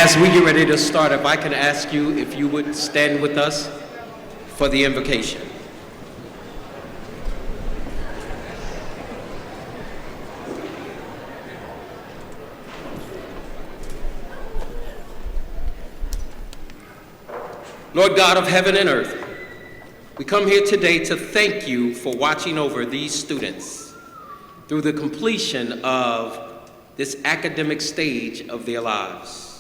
As we get ready to start, if I can ask you if you would stand with us for the invocation. Lord God of heaven and earth, we come here today to thank you for watching over these students through the completion of this academic stage of their lives.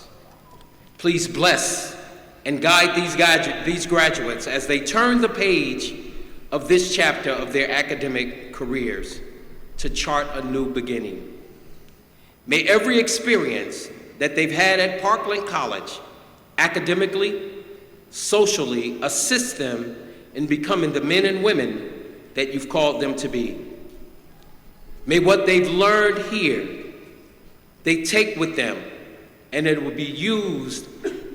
Please bless and guide these graduates as they turn the page of this chapter of their academic careers to chart a new beginning. May every experience that they've had at Parkland College, academically, socially, assist them in becoming the men and women that you've called them to be. May what they've learned here, they take with them, and it will be used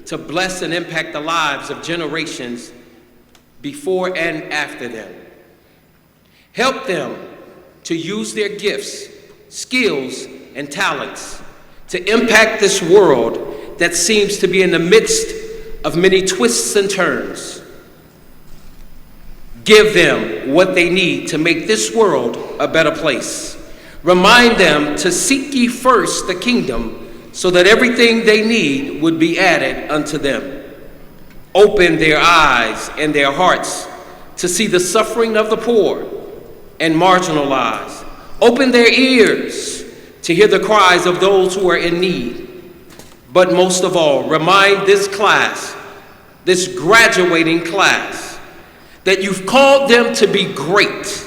to bless and impact the lives of generations before and after them. Help them to use their gifts, skills, and talents to impact this world that seems to be in the midst of many twists and turns. Give them what they need to make this world a better place. Remind them to seek ye first the kingdom so that everything they need would be added unto them. Open their eyes and their hearts to see the suffering of the poor and marginalized. Open their ears to hear the cries of those who are in need. But most of all, remind this class, this graduating class, that you've called them to be great,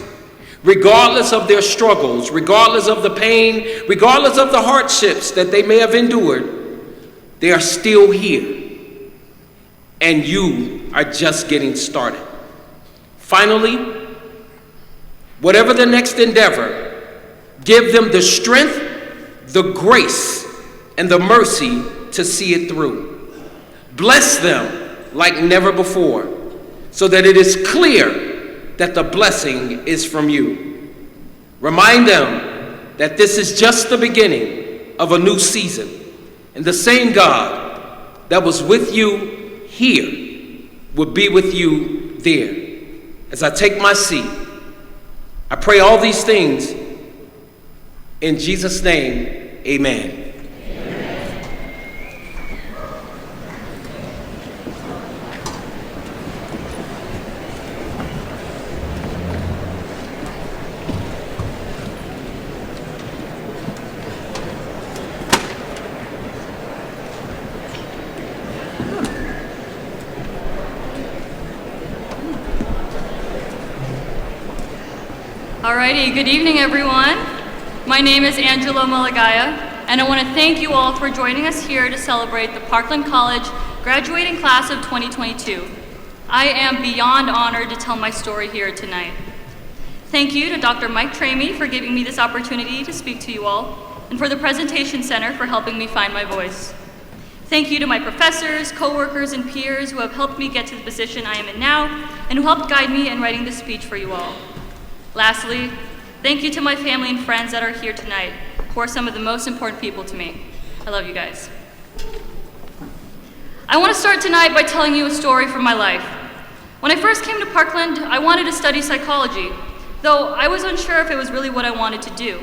regardless of their struggles, regardless of the pain, regardless of the hardships that they may have endured. They are still here, and you are just getting started. Finally, whatever the next endeavor, give them the strength, the grace, and the mercy to see it through. Bless them like never before, so that it is clear that the blessing is from you. Remind them that this is just the beginning of a new season, and the same God that was with you here will be with you there. As I take my seat, I pray all these things in Jesus' name, amen. Alrighty, good evening everyone. My name is Angela Malagaya, and I want to thank you all for joining us here to celebrate the Parkland College graduating class of 2022. I am beyond honored to tell my story here tonight. Thank you to Dr. Mike Tramey for giving me this opportunity to speak to you all, and for the Presentation Center for helping me find my voice. Thank you to my professors, coworkers, and peers who have helped me get to the position I am in now, and who helped guide me in writing this speech for you all. Lastly, thank you to my family and friends that are here tonight, who are some of the most important people to me. I love you guys. I want to start tonight by telling you a story from my life. When I first came to Parkland, I wanted to study psychology, though I was unsure if it was really what I wanted to do.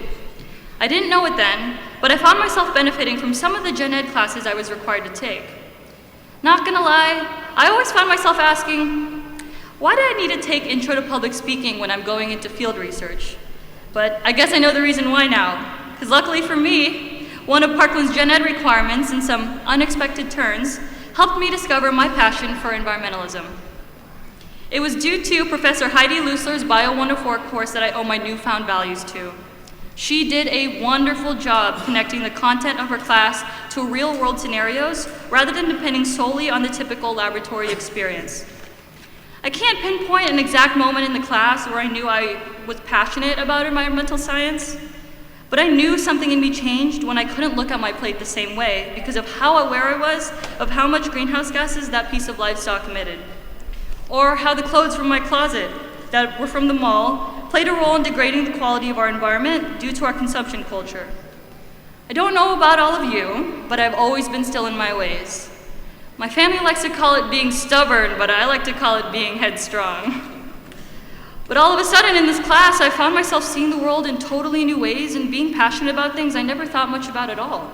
I didn't know it then, but I found myself benefiting from some of the gen ed classes I was required to take. Not gonna lie, I always found myself asking, why do I need to take Intro to Public Speaking when I'm going into field research? But I guess I know the reason why now, because luckily for me, one of Parkland's gen ed requirements in some unexpected turns helped me discover my passion for environmentalism. It was due to Professor Heidi Lusler's Bio 104 course that I owe my newfound values to. She did a wonderful job connecting the content of her class to real-world scenarios rather than depending solely on the typical laboratory experience. I can't pinpoint an exact moment in the class where I knew I was passionate about environmental science, but I knew something in me changed when I couldn't look at my plate the same way because of how aware I was of how much greenhouse gases that piece of livestock emitted, or how the clothes from my closet that were from the mall played a role in degrading the quality of our environment due to our consumption culture. I don't know about all of you, but I've always been still in my ways. My family likes to call it being stubborn, but I like to call it being headstrong. But all of a sudden in this class, I found myself seeing the world in totally new ways and being passionate about things I never thought much about at all.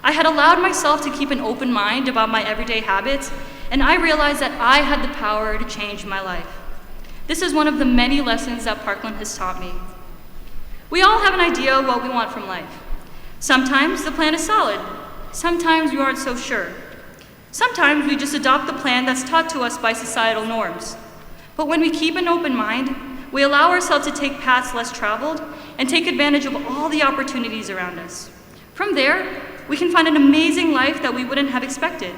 I had allowed myself to keep an open mind about my everyday habits, and I realized that I had the power to change my life. This is one of the many lessons that Parkland has taught me. We all have an idea of what we want from life. Sometimes the plan is solid. Sometimes we aren't so sure. Sometimes we just adopt the plan that's taught to us by societal norms. But when we keep an open mind, we allow ourselves to take paths less traveled and take advantage of all the opportunities around us. From there, we can find an amazing life that we wouldn't have expected.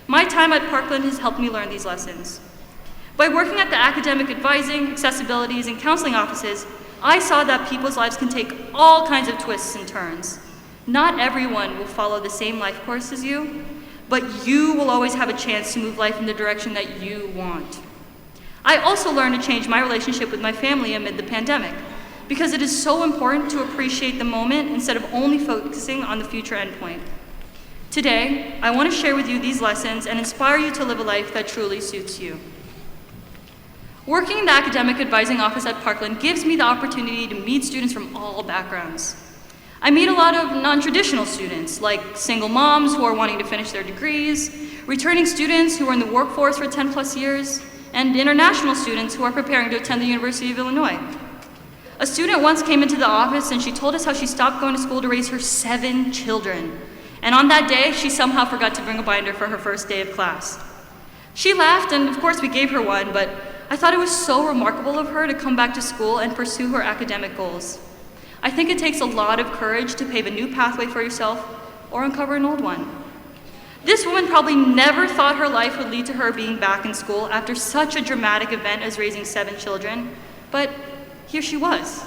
My time at Parkland has helped me learn these lessons. By working at the academic advising, accessibilities, and counseling offices, I saw that people's lives can take all kinds of twists and turns. Not everyone will follow the same life course as you, but you will always have a chance to move life in the direction that you want. I also learned to change my relationship with my family amid the pandemic, because it is so important to appreciate the moment instead of only focusing on the future endpoint. Today, I want to share with you these lessons and inspire you to live a life that truly suits you. Working in the academic advising office at Parkland gives me the opportunity to meet students from all backgrounds. I meet a lot of non-traditional students, like single moms who are wanting to finish their degrees, returning students who are in the workforce for 10 plus years, and international students who are preparing to attend the University of Illinois. A student once came into the office and she told us how she stopped going to school to raise her 7 children. And on that day, she somehow forgot to bring a binder for her first day of class. She laughed, and of course we gave her one, but I thought it was so remarkable of her to come back to school and pursue her academic goals. I think it takes a lot of courage to pave a new pathway for yourself or uncover an old one. This woman probably never thought her life would lead to her being back in school after such a dramatic event as raising 7 children, but here she was.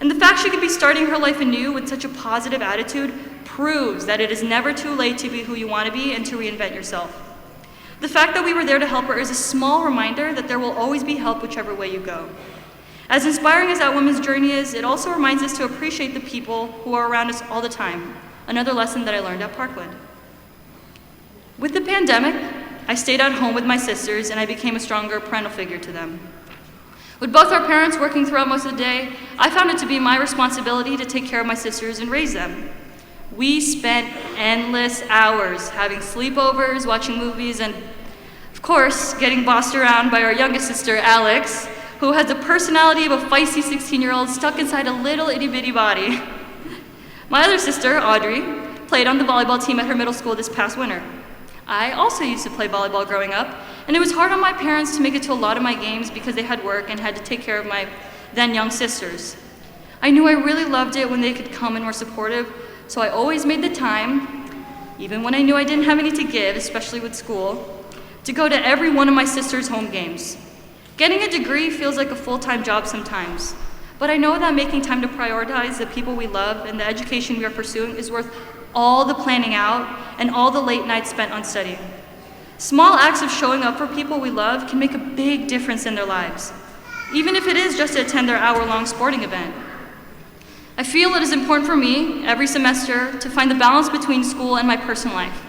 And the fact she could be starting her life anew with such a positive attitude proves that it is never too late to be who you want to be and to reinvent yourself. The fact that we were there to help her is a small reminder that there will always be help whichever way you go. As inspiring as that woman's journey is, it also reminds us to appreciate the people who are around us all the time, another lesson that I learned at Parkland. With the pandemic, I stayed at home with my sisters and I became a stronger parental figure to them. With both our parents working throughout most of the day, I found it to be my responsibility to take care of my sisters and raise them. We spent endless hours having sleepovers, watching movies, and of course, getting bossed around by our youngest sister, Alex, who has the personality of a feisty 16-year-old stuck inside a little itty-bitty body. My other sister, Audrey, played on the volleyball team at her middle school this past winter. I also used to play volleyball growing up, and it was hard on my parents to make it to a lot of my games because they had work and had to take care of my then young sisters. I knew I really loved it when they could come and were supportive, so I always made the time, even when I knew I didn't have any to give, especially with school, to go to every one of my sister's home games. Getting a degree feels like a full-time job sometimes, but I know that making time to prioritize the people we love and the education we are pursuing is worth all the planning out and all the late nights spent on studying. Small acts of showing up for people we love can make a big difference in their lives, even if it is just to attend their hour-long sporting event. I feel it is important for me, every semester, to find the balance between school and my personal life.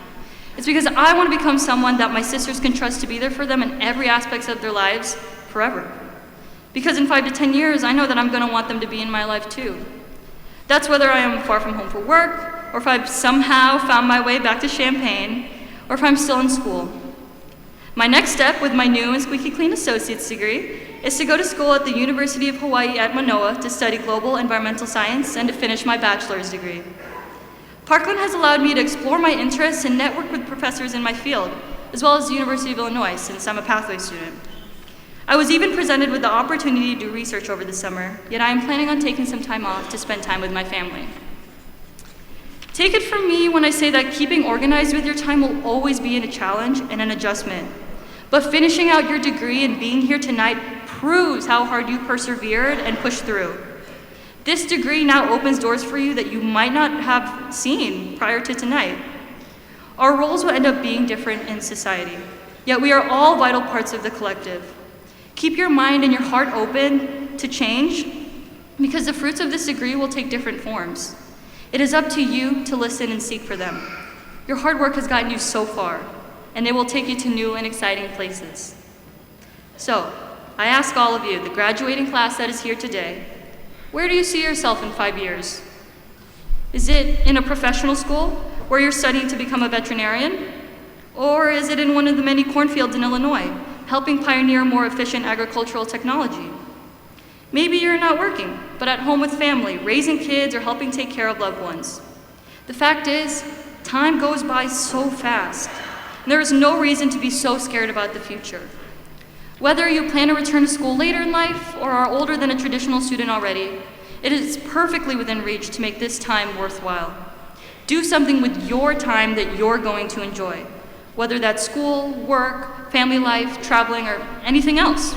It's because I want to become someone that my sisters can trust to be there for them in every aspect of their lives, forever. Because in 5 to 10 years, I know that I'm going to want them to be in my life too. That's whether I am far from home for work, or if I've somehow found my way back to Champaign, or if I'm still in school. My next step with my new and squeaky clean associate's degree is to go to school at the University of Hawaii at Manoa to study global environmental science and to finish my bachelor's degree. Parkland has allowed me to explore my interests and network with professors in my field, as well as the University of Illinois, since I'm a pathway student. I was even presented with the opportunity to do research over the summer, yet I am planning on taking some time off to spend time with my family. Take it from me when I say that keeping organized with your time will always be a challenge and an adjustment. But finishing out your degree and being here tonight proves how hard you persevered and pushed through. This degree now opens doors for you that you might not have seen prior to tonight. Our roles will end up being different in society, yet we are all vital parts of the collective. Keep your mind and your heart open to change, because the fruits of this degree will take different forms. It is up to you to listen and seek for them. Your hard work has gotten you so far, and it will take you to new and exciting places. So, I ask all of you, the graduating class that is here today, where do you see yourself in 5 years? Is it in a professional school where you're studying to become a veterinarian? Or is it in one of the many cornfields in Illinois, helping pioneer more efficient agricultural technology? Maybe you're not working, but at home with family, raising kids or helping take care of loved ones. The fact is, time goes by so fast, and there is no reason to be so scared about the future. Whether you plan to return to school later in life or are older than a traditional student already, it is perfectly within reach to make this time worthwhile. Do something with your time that you're going to enjoy, whether that's school, work, family life, traveling, or anything else.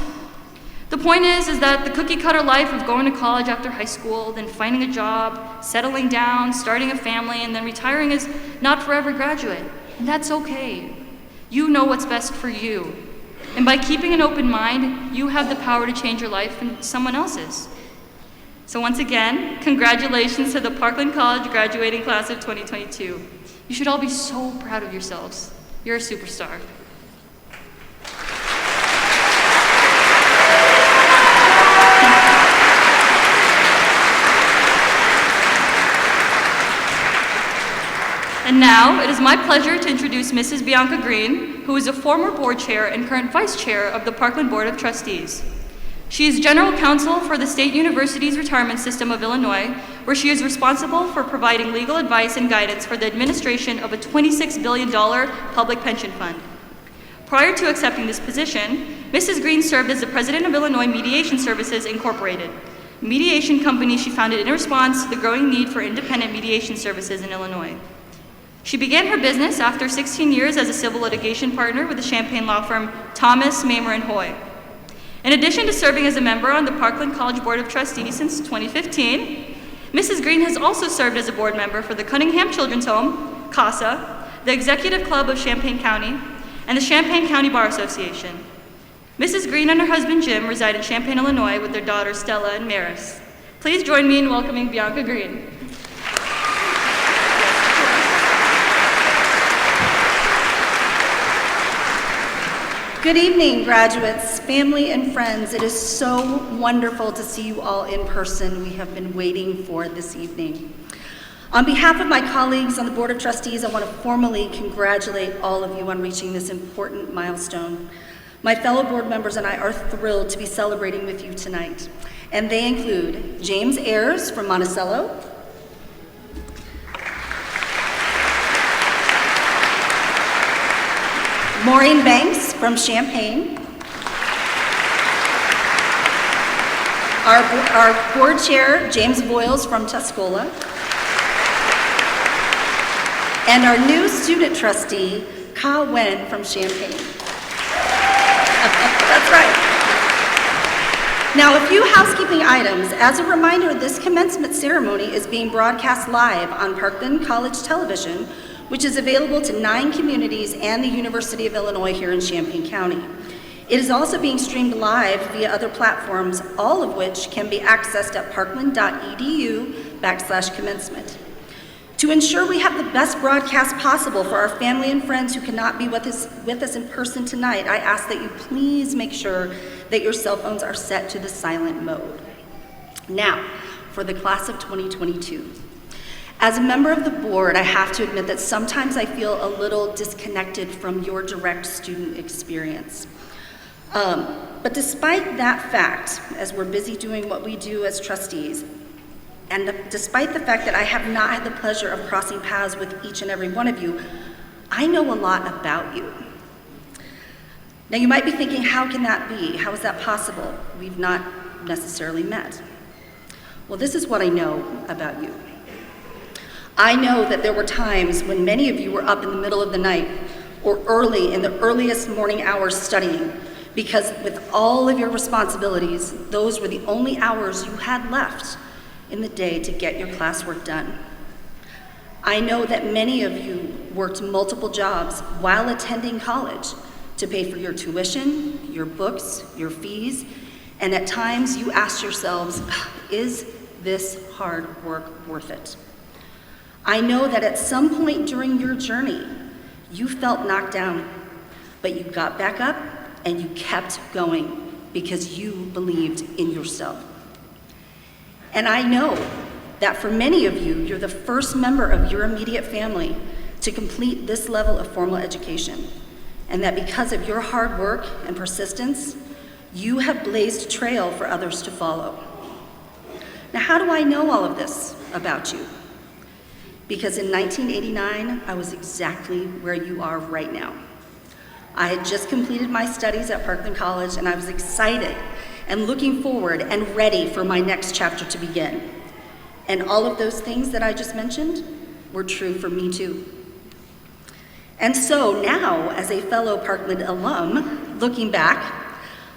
The point is that the cookie-cutter life of going to college after high school, then finding a job, settling down, starting a family, and then retiring is not for every graduate, and that's okay. You know what's best for you, and by keeping an open mind, you have the power to change your life and someone else's. So once again, congratulations to the Parkland College graduating class of 2022. You should all be so proud of yourselves. You're a superstar. And now, it is my pleasure to introduce Mrs. Bianca Green, who is a former board chair and current vice chair of the Parkland Board of Trustees. She is general counsel for the State University's retirement system of Illinois, where she is responsible for providing legal advice and guidance for the administration of a $26 billion public pension fund. Prior to accepting this position, Mrs. Green served as the president of Illinois Mediation Services, Incorporated, a mediation company she founded in response to the growing need for independent mediation services in Illinois. She began her business after 16 years as a civil litigation partner with the Champaign law firm Thomas, Mamer, and Hoy. In addition to serving as a member on the Parkland College Board of Trustees since 2015, Mrs. Green has also served as a board member for the Cunningham Children's Home, CASA, the Executive Club of Champaign County, and the Champaign County Bar Association. Mrs. Green and her husband Jim reside in Champaign, Illinois with their daughters Stella and Maris. Please join me in welcoming Bianca Green. Good evening, graduates, family, and friends. It is so wonderful to see you all in person. We have been waiting for this evening. On behalf of my colleagues on the Board of Trustees, I want to formally congratulate all of you on reaching this important milestone. My fellow board members and I are thrilled to be celebrating with you tonight. And they include James Ayers from Monticello, Maureen Banks from Champaign, our board chair, James Boyles from Tuscola, and our new student trustee, Ka Wen from Champaign. That's right. Now, a few housekeeping items. As a reminder, this commencement ceremony is being broadcast live on Parkland College Television, which is available to 9 communities and the University of Illinois here in Champaign County. It is also being streamed live via other platforms, all of which can be accessed at parkland.edu/commencement. To ensure we have the best broadcast possible for our family and friends who cannot be with us in person tonight, I ask that you please make sure that your cell phones are set to the silent mode. Now, for the class of 2022. As a member of the board, I have to admit that sometimes I feel a little disconnected from your direct student experience. But despite that fact, as we're busy doing what we do as trustees, and despite the fact that I have not had the pleasure of crossing paths with each and every one of you, I know a lot about you. Now you might be thinking, how can that be? How is that possible? We've not necessarily met. Well, this is what I know about you. I know that there were times when many of you were up in the middle of the night or early in the earliest morning hours studying, because with all of your responsibilities, those were the only hours you had left in the day to get your classwork done. I know that many of you worked multiple jobs while attending college to pay for your tuition, your books, your fees, and at times you asked yourselves, is this hard work worth it? I know that at some point during your journey, you felt knocked down, but you got back up and you kept going because you believed in yourself. And I know that for many of you, you're the first member of your immediate family to complete this level of formal education, and that because of your hard work and persistence, you have blazed a trail for others to follow. Now, how do I know all of this about you? Because in 1989, I was exactly where you are right now. I had just completed my studies at Parkland College, and I was excited and looking forward and ready for my next chapter to begin. And all of those things that I just mentioned were true for me too. And so now, as a fellow Parkland alum, looking back,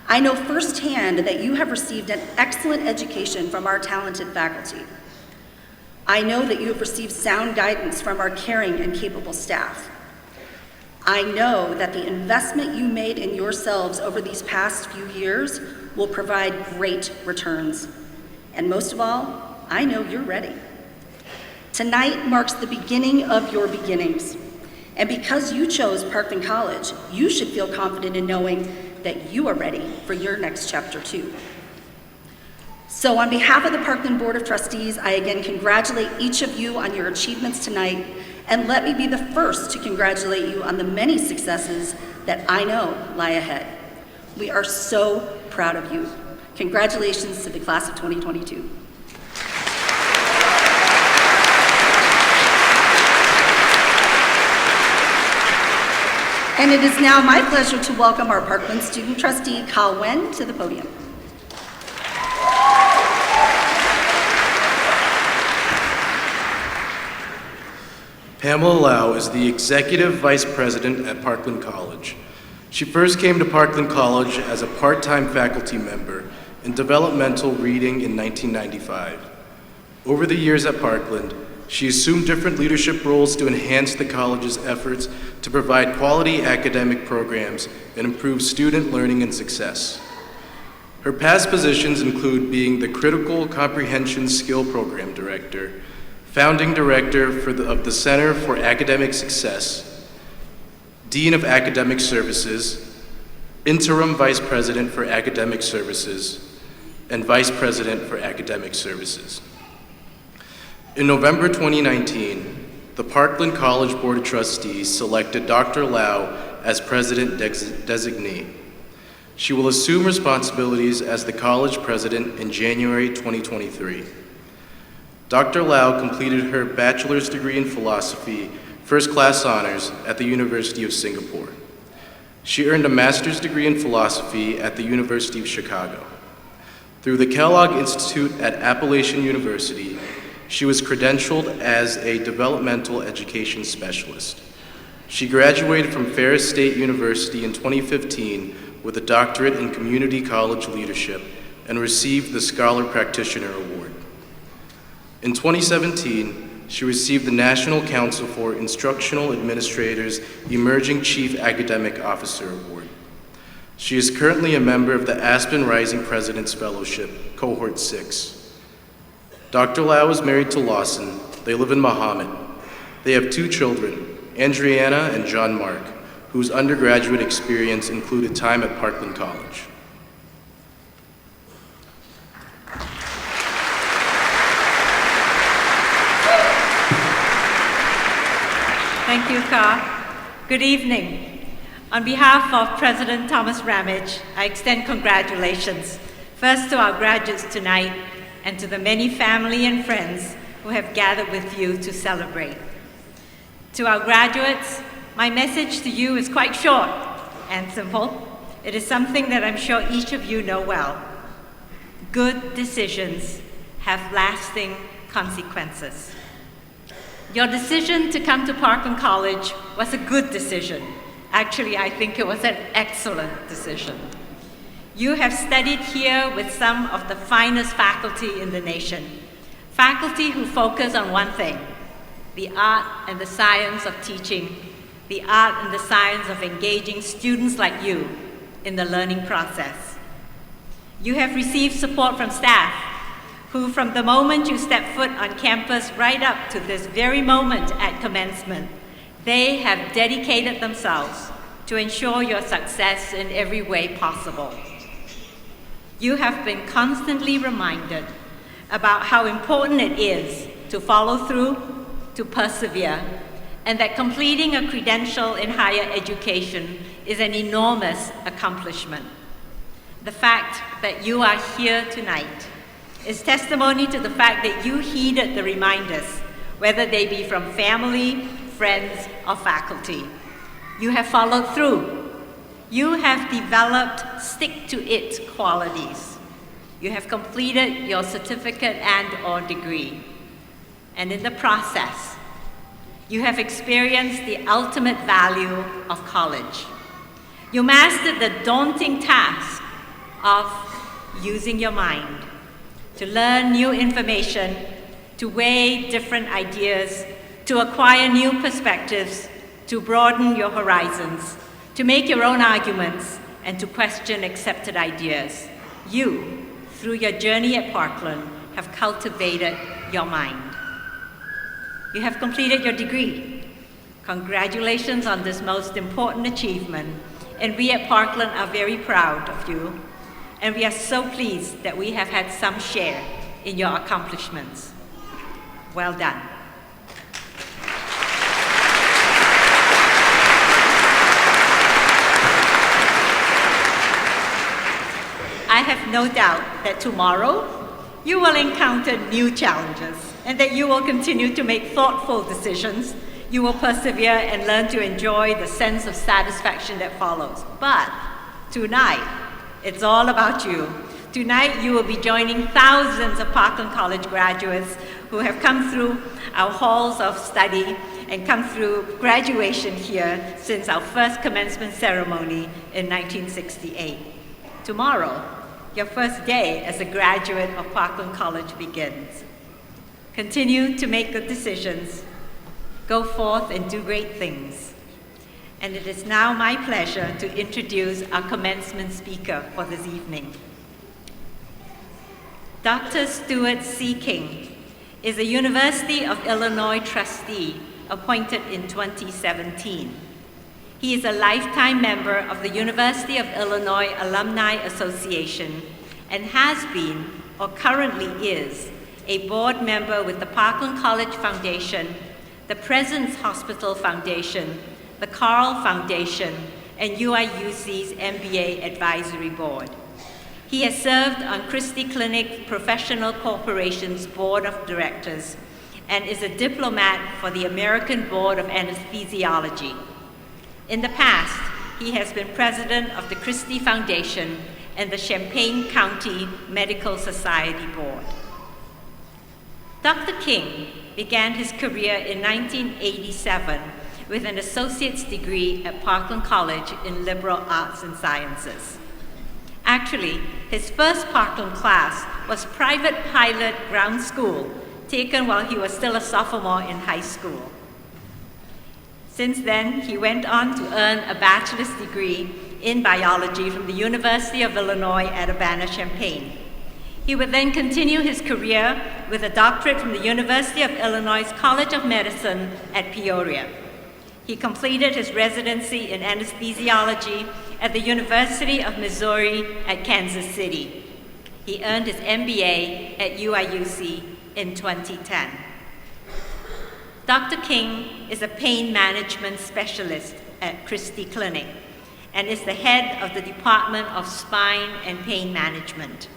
I know firsthand that you have received an excellent education from our talented faculty. I know that you have received sound guidance from our caring and capable staff. I know that the investment you made in yourselves over these past few years will provide great returns. And most of all, I know you're ready. Tonight marks the beginning of your beginnings. And because you chose Parkland College, you should feel confident in knowing that you are ready for your next chapter too. So on behalf of the Parkland Board of Trustees, I again congratulate each of you on your achievements tonight, and let me be the first to congratulate you on the many successes that I know lie ahead. We are so proud of you. Congratulations to the class of 2022. And it is now my pleasure to welcome our Parkland student trustee, Kyle Wen, to the podium. Pamela Lau is the Executive Vice President at Parkland College. She first came to Parkland College as a part-time faculty member in developmental reading in 1995. Over the years at Parkland, she assumed different leadership roles to enhance the college's efforts to provide quality academic programs and improve student learning and success. Her past positions include being the Critical Comprehension Skill Program Director, Founding Director of the Center for Academic Success, Dean of Academic Services, Interim Vice President for Academic Services, and Vice President for Academic Services. In November 2019, the Parkland College Board of Trustees selected Dr. Lau as President Designee. She will assume responsibilities as the college president in January 2023. Dr. Lau completed her bachelor's degree in philosophy, first class honors at the University of Singapore. She earned a master's degree in philosophy at the University of Chicago. Through the Kellogg Institute at Appalachian University, she was credentialed as a developmental education specialist. She graduated from Ferris State University in 2015 with a doctorate in community college leadership and received the Scholar Practitioner Award. In 2017, she received the National Council for Instructional Administrators Emerging Chief Academic Officer Award. She is currently a member of the Aspen Rising President's Fellowship, Cohort 6. Dr. Lau is married to Lawson. They live in Mahomet. They have 2 children, Andriana and John Mark, whose undergraduate experience included time at Parkland College. Thank you, Ka. Good evening. On behalf of President Thomas Ramage, I extend congratulations, first to our graduates tonight, and to the many family and friends who have gathered with you to celebrate. To our graduates, my message to you is quite short and simple. It is something that I'm sure each of you know well. Good decisions have lasting consequences. Your decision to come to Parkland College was a good decision. Actually, I think it was an excellent decision. You have studied here with some of the finest faculty in the nation. Faculty who focus on one thing, the art and the science of teaching, the art and the science of engaging students like you in the learning process. You have received support from staff who from the moment you step foot on campus right up to this very moment at commencement, they have dedicated themselves to ensure your success in every way possible. You have been constantly reminded about how important it is to follow through, to persevere, and that completing a credential in higher education is an enormous accomplishment. The fact that you are here tonight is testimony to the fact that you heeded the reminders, whether they be from family, friends, or faculty. You have followed through. You have developed stick-to-it qualities. You have completed your certificate and/or degree. And in the process, you have experienced the ultimate value of college. You mastered the daunting task of using your mind to learn new information, to weigh different ideas, to acquire new perspectives, to broaden your horizons, to make your own arguments, and to question accepted ideas. You, through your journey at Parkland, have cultivated your mind. You have completed your degree. Congratulations on this most important achievement, and we at Parkland are very proud of you, and we are so pleased that we have had some share in your accomplishments. Well done. I have no doubt that tomorrow you will encounter new challenges and that you will continue to make thoughtful decisions. You will persevere and learn to enjoy the sense of satisfaction that follows. But tonight, it's all about you. Tonight, you will be joining thousands of Parkland College graduates who have come through our halls of study and come through graduation here since our first commencement ceremony in 1968. Tomorrow, your first day as a graduate of Parkland College begins. Continue to make good decisions. Go forth and do great things. And it is now my pleasure to introduce our commencement speaker for this evening. Dr. Stuart C. King is a University of Illinois trustee appointed in 2017. He is a lifetime member of the University of Illinois Alumni Association and has been, or currently is, a board member with the Parkland College Foundation, the Presence Hospital Foundation, the Carl Foundation, and UIUC's MBA Advisory Board. He has served on Christie Clinic Professional Corporation's Board of Directors and is a diplomat for the American Board of Anesthesiology. In the past, he has been president of the Christie Foundation and the Champaign County Medical Society Board. Dr. King began his career in 1987 with an associate's degree at Parkland College in Liberal Arts and Sciences. Actually, his first Parkland class was private pilot ground school, taken while he was still a sophomore in high school. Since then, he went on to earn a bachelor's degree in biology from the University of Illinois at Urbana-Champaign. He would then continue his career with a doctorate from the University of Illinois College of Medicine at Peoria. He completed his residency in anesthesiology at the University of Missouri at Kansas City. He earned his MBA at UIUC in 2010. Dr. King is a pain management specialist at Christie Clinic and is the head of the Department of Spine and Pain Management.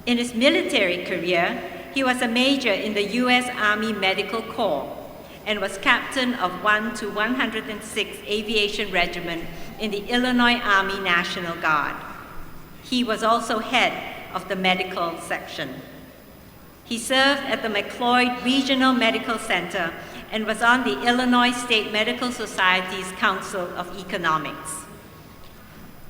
In his military career, he was a major in the U.S. Army Medical Corps and was captain of 1 to 106 Aviation Regiment in the Illinois Army National Guard. He was also head of the medical section. He served at the McLeod Regional Medical Center and was on the Illinois State Medical Society's Council of Economics.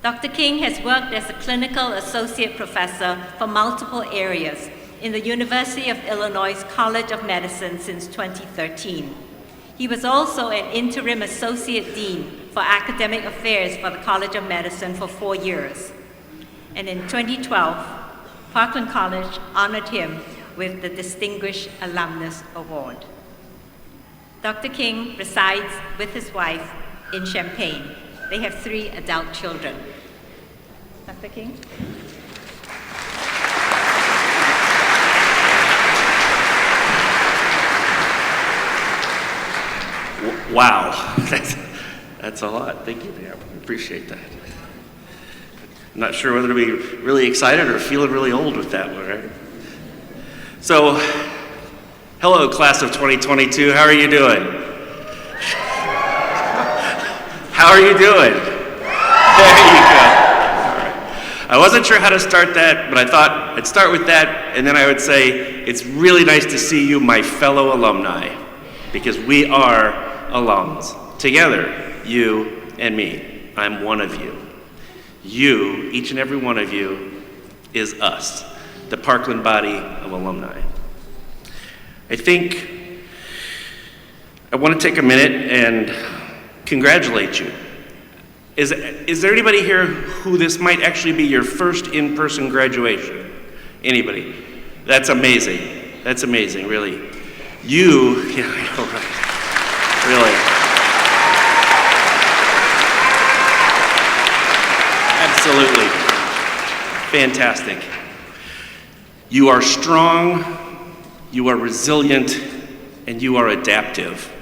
Dr. King has worked as a clinical associate professor for multiple areas in the University of Illinois College of Medicine since 2013. He was also an interim associate dean for academic affairs for the College of Medicine for 4 years. And in 2012, Parkland College honored him with the Distinguished Alumnus Award. Dr. King resides with his wife in Champaign. They have 3 adult children. Dr. King? Wow, that's a lot. Thank you, Pam. I appreciate that. I'm not sure whether to be really excited or feeling really old with that one, right? So, hello, class of 2022. How are you doing? How are you doing? There you go. All right. I wasn't sure how to start that, but I thought I'd start with that, and then I would say, it's really nice to see you, my fellow alumni, because we are alums. Together, you and me. I'm one of you. You, each and every one of you, is us, the Parkland body of alumni. I think I want to take a minute and congratulate you. Is there anybody here who this might actually be your first in-person graduation? Anybody? That's amazing. That's amazing, really. You, yeah, I know, right? Really. Absolutely. Fantastic. You are strong, you are resilient, and you are adaptive.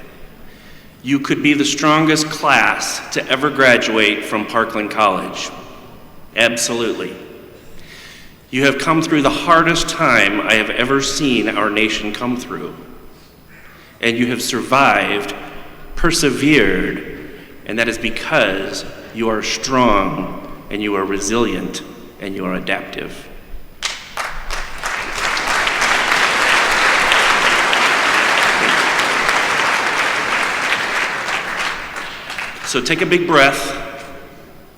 You could be the strongest class to ever graduate from Parkland College. Absolutely. You have come through the hardest time I have ever seen our nation come through. And you have survived, persevered, and that is because you are strong, and you are resilient, and you are adaptive. So take a big breath,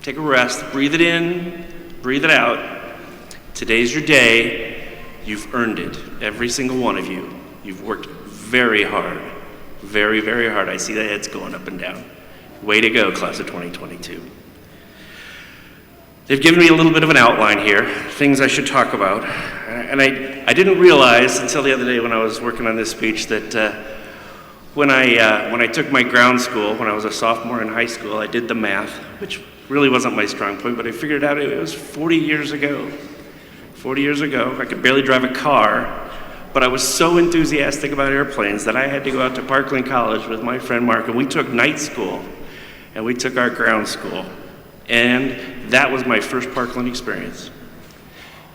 take a rest, breathe it in, breathe it out. Today's your day. You've earned it, every single one of you. You've worked very hard, very, very hard. I see the heads going up and down. Way to go, class of 2022. They've given me a little bit of an outline here, things I should talk about. And I didn't realize until the other day when I was working on this speech that when I took my ground school, when I was a sophomore in high school, I did the math, which really wasn't my strong point, but I figured out it was 40 years ago. 40 years ago, I could barely drive a car, but I was so enthusiastic about airplanes that I had to go out to Parkland College with my friend Mark, and we took night school, and we took our ground school. And that was my first Parkland experience.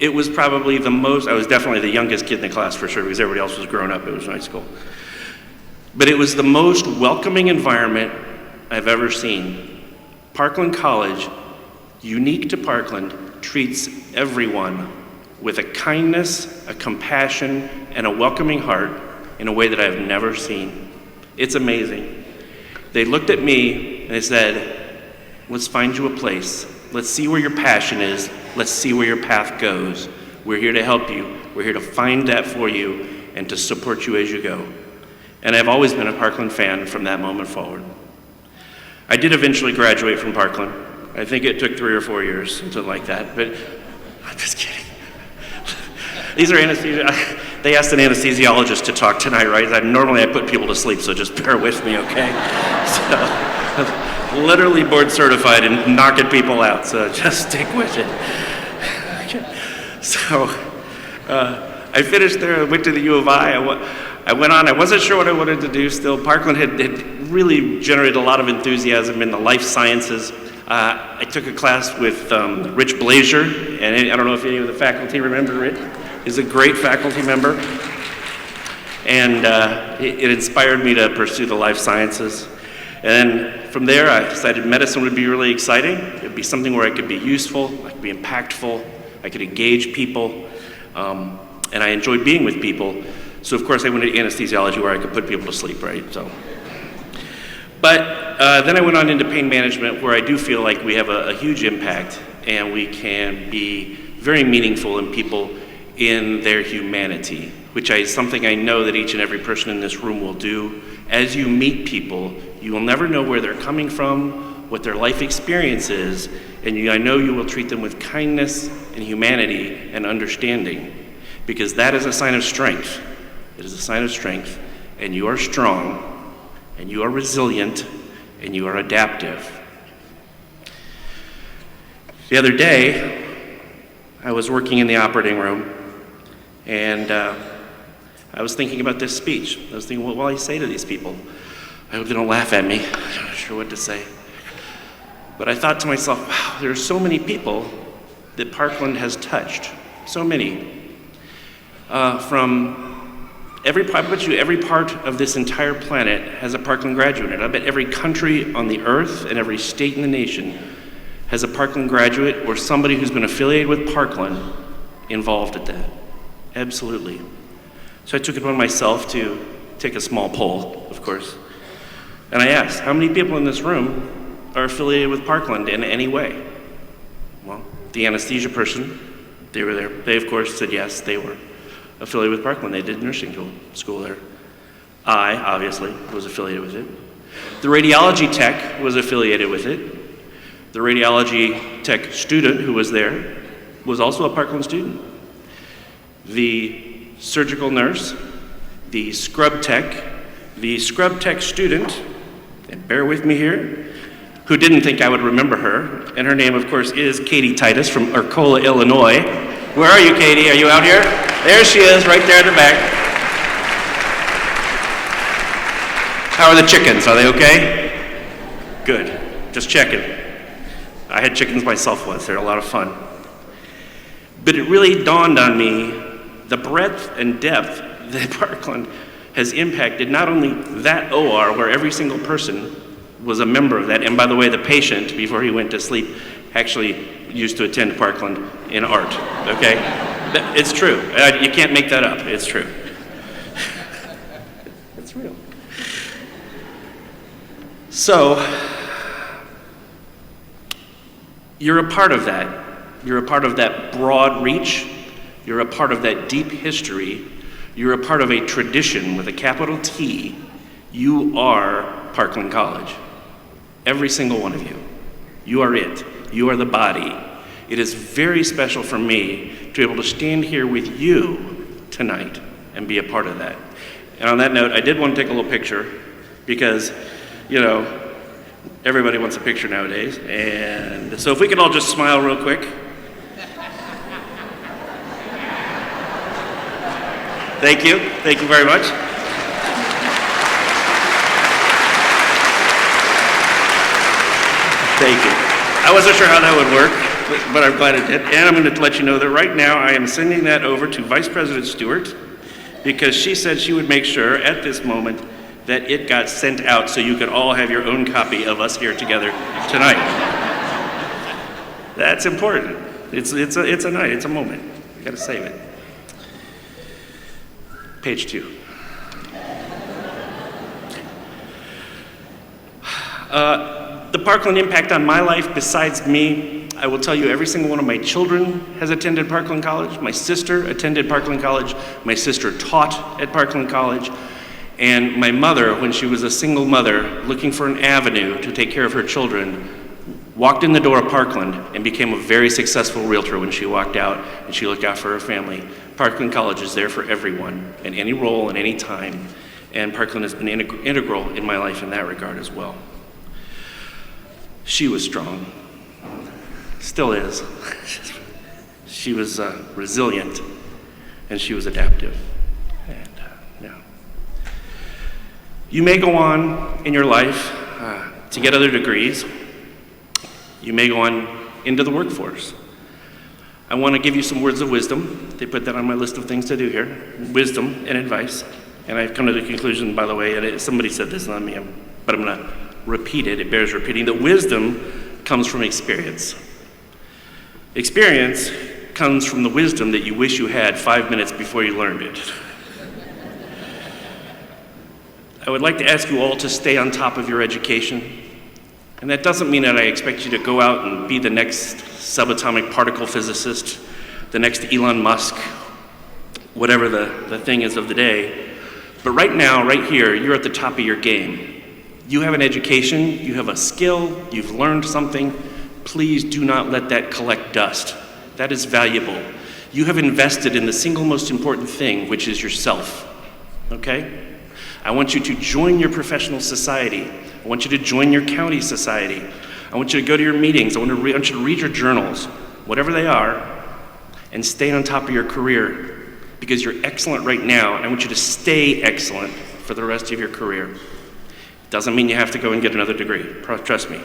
It was probably I was definitely the youngest kid in the class for sure, because everybody else was grown up. It was night school. But it was the most welcoming environment I've ever seen. Parkland College, unique to Parkland, treats everyone with a kindness, a compassion, and a welcoming heart in a way that I've never seen. It's amazing. They looked at me and they said, let's find you a place. Let's see where your passion is. Let's see where your path goes. We're here to help you. We're here to find that for you and to support you as you go. And I've always been a Parkland fan from that moment forward. I did eventually graduate from Parkland. I think it took 3 or 4 years, something like that, but I'm just kidding. These are anesthesia. They asked an anesthesiologist to talk tonight, right? Normally I put people to sleep, so just bear with me, okay? So, I'm literally board certified in knocking people out, so just stick with it. So, I finished there, I went to the U of I went on, I wasn't sure what I wanted to do still. Parkland had really generated a lot of enthusiasm in the life sciences. I took a class with Rich Blazier, and I don't know if any of the faculty remember Rich. He's a great faculty member. And it inspired me to pursue the life sciences. And then from there, I decided medicine would be really exciting. It would be something where I could be useful, I could be impactful, I could engage people, and I enjoyed being with people. So of course I went to anesthesiology where I could put people to sleep, right? So, but then I went on into pain management where I do feel like we have a huge impact and we can be very meaningful in people in their humanity, which is something I know that each and every person in this room will do. As you meet people, you will never know where they're coming from, what their life experience is, and I know you will treat them with kindness and humanity and understanding, because that is a sign of strength. It is a sign of strength, and you are strong, and you are resilient, and you are adaptive. The other day, I was working in the operating room, and I was thinking about this speech. I was thinking, what will I say to these people? I hope they don't laugh at me. I'm not sure what to say. But I thought to myself, wow, there are so many people that Parkland has touched. So many. From every part of this entire planet has a Parkland graduate in it. I bet every country on the earth and every state in the nation has a Parkland graduate or somebody who's been affiliated with Parkland involved at that. Absolutely. So I took it upon myself to take a small poll, of course. And I asked, how many people in this room are affiliated with Parkland in any way? Well, the anesthesia person, they were there. They, of course, said yes, they were affiliated with Parkland. They did nursing school there. I, obviously, was affiliated with it. The radiology tech was affiliated with it. The radiology tech student who was there was also a Parkland student. The surgical nurse, the scrub tech student, and bear with me here, who didn't think I would remember her, and her name, of course, is Katie Titus from Arcola, Illinois. Where are you, Katie? Are you out here? There she is, right there at the back. How are the chickens? Are they okay? Good. Just checking. I had chickens myself once. They're a lot of fun. But it really dawned on me the breadth and depth that Parkland has impacted not only that OR, where every single person was a member of that, and by the way, the patient, before he went to sleep, actually used to attend Parkland in art, okay? It's true. You can't make that up. It's true. It's real. So, you're a part of that. You're a part of that broad reach. You're a part of that deep history. You're a part of a tradition with a capital T. You are Parkland College. Every single one of you. You are it. You are the body. It is very special for me to be able to stand here with you tonight and be a part of that. And on that note, I did want to take a little picture because, you know, everybody wants a picture nowadays. And so if we could all just smile real quick. Thank you. Thank you very much. Thank you. I wasn't sure how that would work, but I'm glad it did. And I'm going to let you know that right now I am sending that over to Vice President Stewart because she said she would make sure at this moment that it got sent out so you could all have your own copy of us here together tonight. That's important. It's a night. It's a moment. You got to save it. Page 2. The Parkland impact on my life, besides me, I will tell you every single one of my children has attended Parkland College. My sister attended Parkland College. My sister taught at Parkland College. And my mother, when she was a single mother looking for an avenue to take care of her children, walked in the door of Parkland and became a very successful realtor when she walked out and she looked out for her family. Parkland College is there for everyone, in any role, in any time. And Parkland has been integral in my life in that regard as well. She was strong, still is. She was resilient, and she was adaptive. And yeah. You may go on in your life to get other degrees. You may go on into the workforce. I want to give you some words of wisdom. They put that on my list of things to do here. Wisdom and advice. And I've come to the conclusion, by the way, and somebody said this, not me, but I'm going to repeat it. It bears repeating. That wisdom comes from experience. Experience comes from the wisdom that you wish you had 5 minutes before you learned it. I would like to ask you all to stay on top of your education. And that doesn't mean that I expect you to go out and be the next subatomic particle physicist, the next Elon Musk, whatever the thing is of the day. But right now, right here, you're at the top of your game. You have an education, you have a skill, you've learned something. Please do not let that collect dust That is valuable. You have invested in the single most important thing, which is yourself, okay? I want you to join your professional society. I want you to join your county society. I want you to go to your meetings. I want you to read your journals, whatever they are, and stay on top of your career, because you're excellent right now, and I want you to stay excellent for the rest of your career. Doesn't mean you have to go and get another degree, trust me.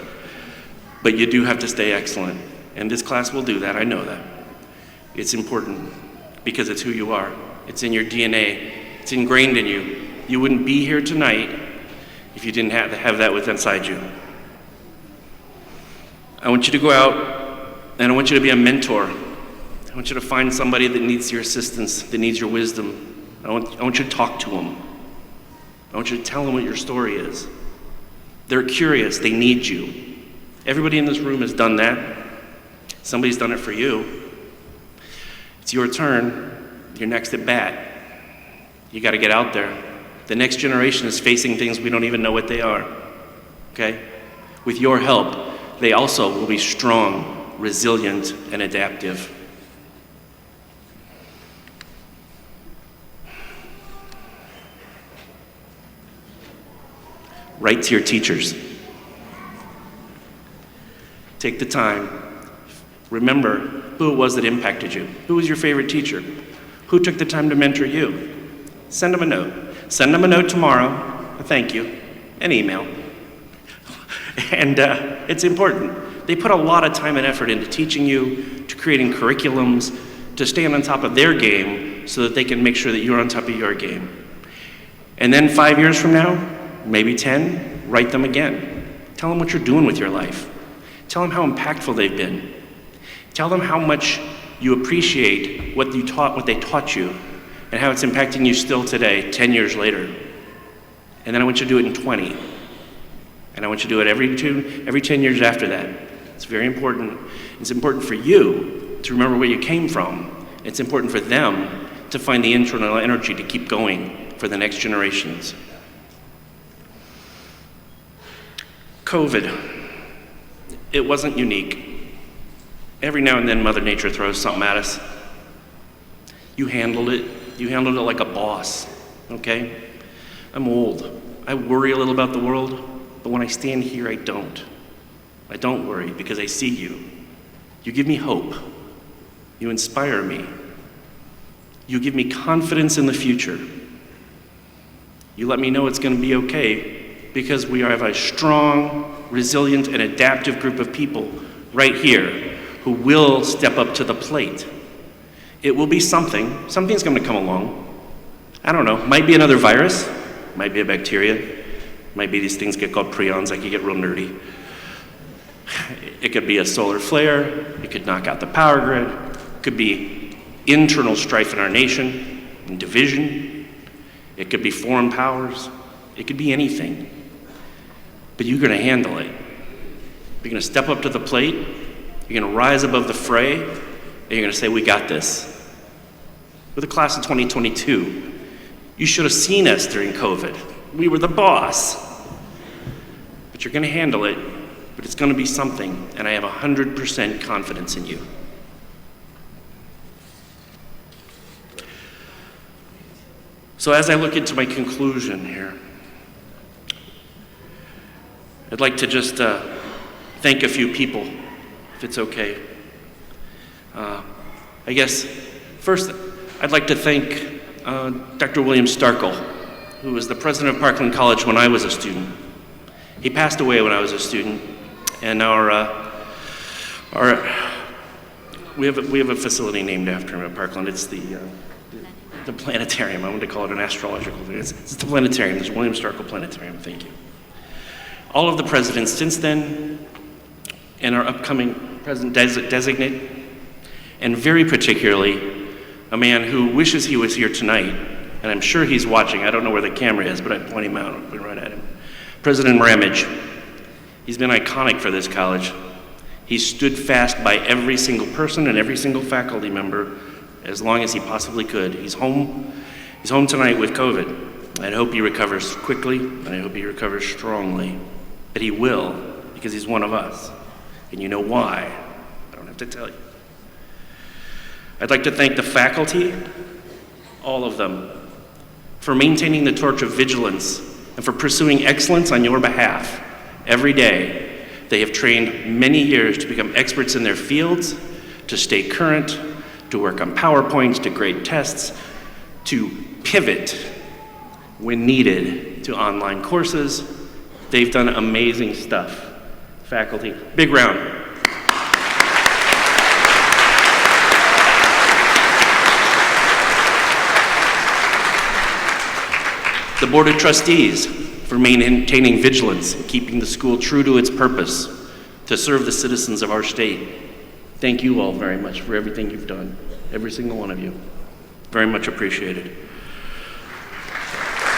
But you do have to stay excellent, and this class will do that, I know that. It's important, because it's who you are. It's in your DNA. It's ingrained in you. You wouldn't be here tonight if you didn't have that within inside you. I want you to go out, and I want you to be a mentor. I want you to find somebody that needs your assistance, that needs your wisdom. I want you to talk to them. I want you to tell them what your story is. They're curious, they need you. Everybody in this room has done that. Somebody's done it for you. It's your turn. You're next at bat. You got to get out there. The next generation is facing things we don't even know what they are, okay? With your help, they also will be strong, resilient, and adaptive. Write to your teachers. Take the time. Remember who it was that impacted you. Who was your favorite teacher? Who took the time to mentor you? Send them a note. Send them a note tomorrow, a thank you, an email. And it's important. They put a lot of time and effort into teaching you, to creating curriculums, to staying on top of their game so that they can make sure that you're on top of your game. And then 5 years from now, maybe 10, write them again. Tell them what you're doing with your life. Tell them how impactful they've been. Tell them how much you appreciate what they taught you, and how it's impacting you still today, 10 years later. And then I want you to do it in 20. And I want you to do it every 10 years after that. It's very important. It's important for you to remember where you came from. It's important for them to find the internal energy to keep going for the next generations. COVID, it wasn't unique. Every now and then Mother Nature throws something at us. You handled it. You handled it like a boss, okay? I'm old. I worry a little about the world, but when I stand here, I don't. I don't worry because I see you. You give me hope. You inspire me. You give me confidence in the future. You let me know it's going to be okay because we have a strong, resilient, and adaptive group of people right here who will step up to the plate. It will be something. Something's going to come along. I don't know. Might be another virus. Might be a bacteria. Might be these things get called prions. I could get real nerdy. It could be a solar flare. It could knock out the power grid. It could be internal strife in our nation and division. It could be foreign powers. It could be anything. But you're going to handle it. You're going to step up to the plate. You're going to rise above the fray. And you're going to say, we got this. With the class of 2022, you should have seen us during COVID. We were the boss. But you're going to handle it, but it's going to be something, and I have 100% confidence in you. So as I look into my conclusion here, I'd like to just thank a few people, if it's okay. I guess, first, I'd like to thank Dr. William Starkle, who was the president of Parkland College when I was a student. He passed away when I was a student, and we have a facility named after him at Parkland. It's the planetarium. I wanted to call it an astrological thing. It's the planetarium. It's William Starkle Planetarium. Thank you. All of the presidents since then, and our upcoming president designate, and very particularly a man who wishes he was here tonight, and I'm sure he's watching. I don't know where the camera is, but I point him out. I'll point right at him. President Ramage. He's been iconic for this college. He stood fast by every single person and every single faculty member as long as he possibly could. He's home tonight with COVID. I hope he recovers quickly, and I hope he recovers strongly. But he will, because he's one of us. And you know why. I don't have to tell you. I'd like to thank the faculty, all of them, for maintaining the torch of vigilance and for pursuing excellence on your behalf every day. They have trained many years to become experts in their fields, to stay current, to work on PowerPoints, to grade tests, to pivot when needed to online courses. They've done amazing stuff. Faculty, big round. The Board of Trustees for maintaining vigilance and keeping the school true to its purpose to serve the citizens of our state. Thank you all very much for everything you've done, every single one of you. Very much appreciated.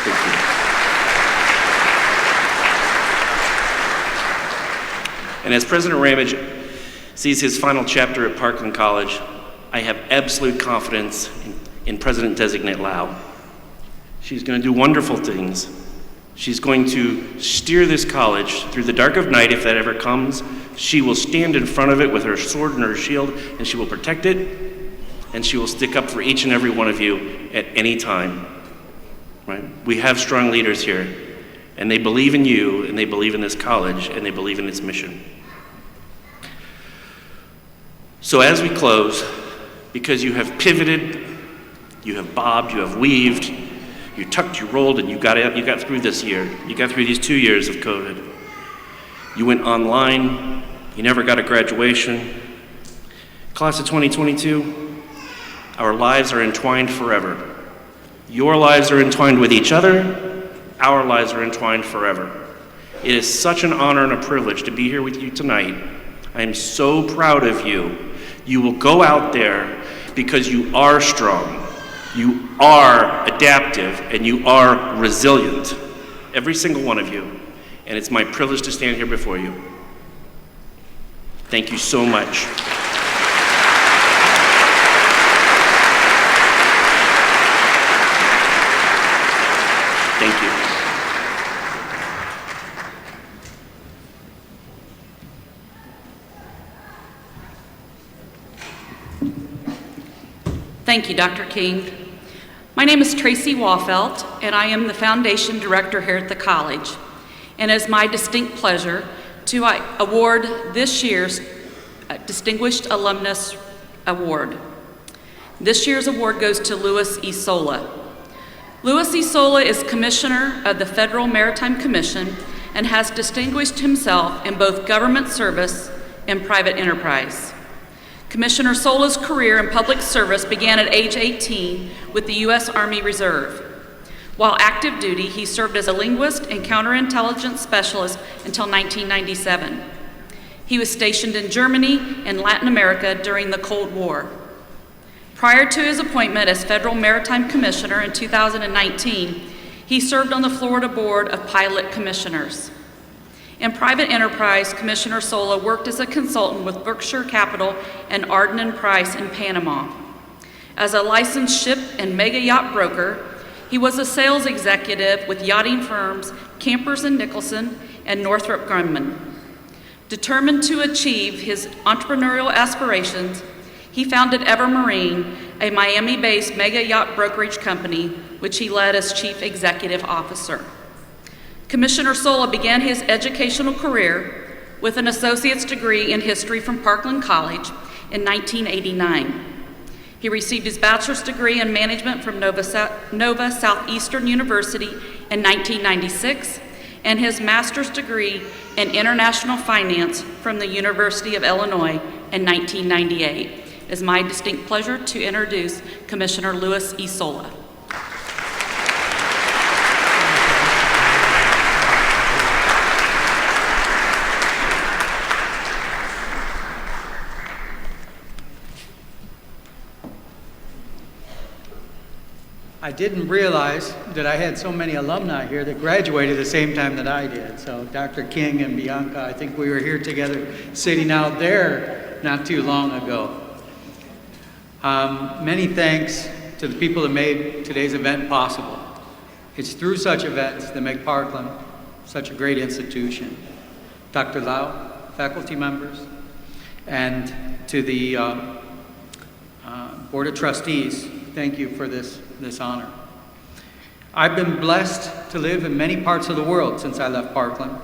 Thank you. And as President Ramage sees his final chapter at Parkland College, I have absolute confidence in President-designate Lau. She's going to do wonderful things. She's going to steer this college through the dark of night if that ever comes. She will stand in front of it with her sword and her shield, and she will protect it, and she will stick up for each and every one of you at any time. Right? We have strong leaders here, and they believe in you, and they believe in this college, and they believe in its mission. So as we close, because you have pivoted, you have bobbed, you have weaved, you tucked, you rolled, and you got through this year. You got through these 2 years of COVID. You went online. You never got a graduation. Class of 2022, our lives are entwined forever. Your lives are entwined with each other. Our lives are entwined forever. It is such an honor and a privilege to be here with you tonight. I am so proud of you. You will go out there because you are strong. You are adaptive, and you are resilient, every single one of you, and it's my privilege to stand here before you. Thank you so much. Thank you. Thank you, Dr. King. My name is Tracy Wafelt, and I am the Foundation Director here at the college. And it is my distinct pleasure to award this year's Distinguished Alumnus Award. This year's award goes to Louis E. Sola. Louis E. Sola is Commissioner of the Federal Maritime Commission and has distinguished himself in both government service and private enterprise. Commissioner Sola's career in public service began at age 18 with the U.S. Army Reserve. While active duty, he served as a linguist and counterintelligence specialist until 1997. He was stationed in Germany and Latin America during the Cold War. Prior to his appointment as Federal Maritime Commissioner in 2019, he served on the Florida Board of Pilot Commissioners. In private enterprise, Commissioner Sola worked as a consultant with Berkshire Capital and Arden & Price in Panama. As a licensed ship and mega yacht broker, he was a sales executive with yachting firms Campers & Nicholson and Northrop Grumman. Determined to achieve his entrepreneurial aspirations, he founded Evermarine, a Miami-based mega yacht brokerage company, which he led as chief executive officer. Commissioner Sola began his educational career with an associate's degree in history from Parkland College in 1989. He received his bachelor's degree in management from Nova Southeastern University in 1996 and his master's degree in international finance from the University of Illinois in 1998. It is my distinct pleasure to introduce Commissioner Louis E. Sola. I didn't realize that I had so many alumni here that graduated the same time that I did. So Dr. King and Bianca, I think we were here together sitting out there not too long ago. Many thanks to the people that made today's event possible. It's through such events that make Parkland such a great institution. Dr. Lau, faculty members, and to the Board of Trustees, thank you for this honor. I've been blessed to live in many parts of the world since I left Parkland,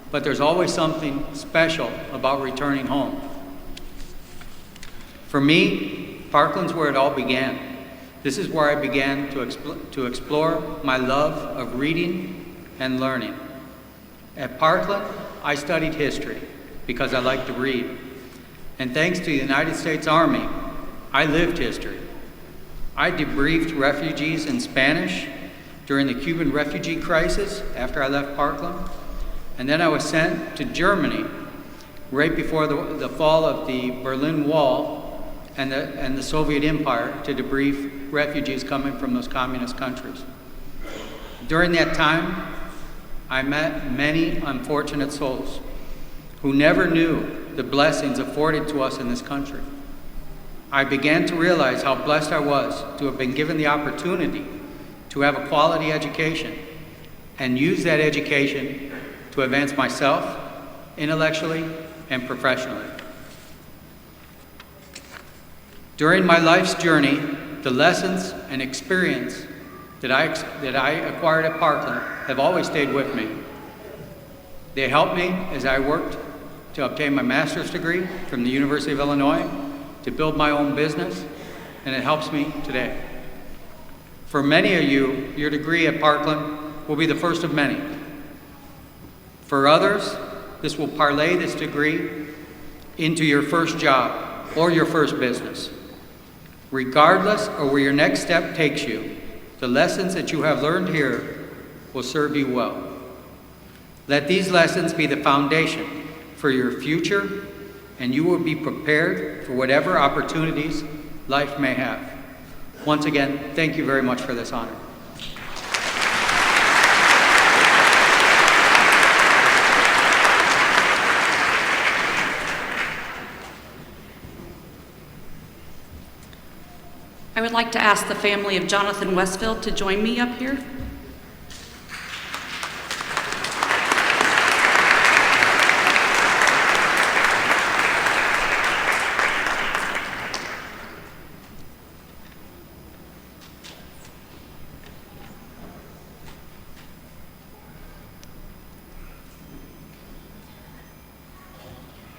but there's always something special about returning home. For me, Parkland's where it all began. This is where I began to explore my love of reading and learning. At Parkland, I studied history because I like to read. And thanks to the United States Army, I lived history. I debriefed refugees in Spanish during the Cuban refugee crisis after I left Parkland. And then I was sent to Germany right before the fall of the Berlin Wall and the Soviet Empire to debrief refugees coming from those communist countries. During that time, I met many unfortunate souls who never knew the blessings afforded to us in this country. I began to realize how blessed I was to have been given the opportunity to have a quality education and use that education to advance myself intellectually and professionally. During my life's journey, the lessons and experience that I acquired at Parkland have always stayed with me. They helped me as I worked to obtain my master's degree from the University of Illinois, to build my own business, and it helps me today. For many of you, your degree at Parkland will be the first of many. For others, this will parlay this degree into your first job or your first business. Regardless of where your next step takes you, the lessons that you have learned here will serve you well. Let these lessons be the foundation for your future, and you will be prepared for whatever opportunities life may have. Once again, thank you very much for this honor. I would like to ask the family of Jonathan Westfield to join me up here.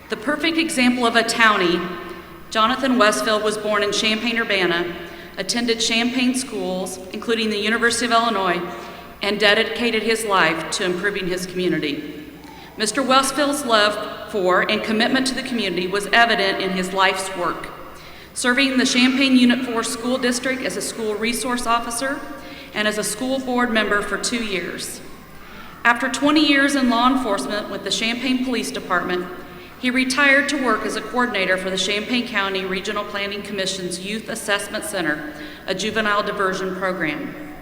The perfect example of a townie, Jonathan Westfield was born in Champaign-Urbana, attended Champaign schools, including the University of Illinois, and dedicated his life to improving his community. Mr. Westfield's love for and commitment to the community was evident in his life's work, serving the Champaign Unit 4 School District as a school resource officer and as a school board member for 2 years. After 20 years in law enforcement with the Champaign Police Department, he retired to work as a coordinator for the Champaign County Regional Planning Commission's Youth Assessment Center, a juvenile diversion program.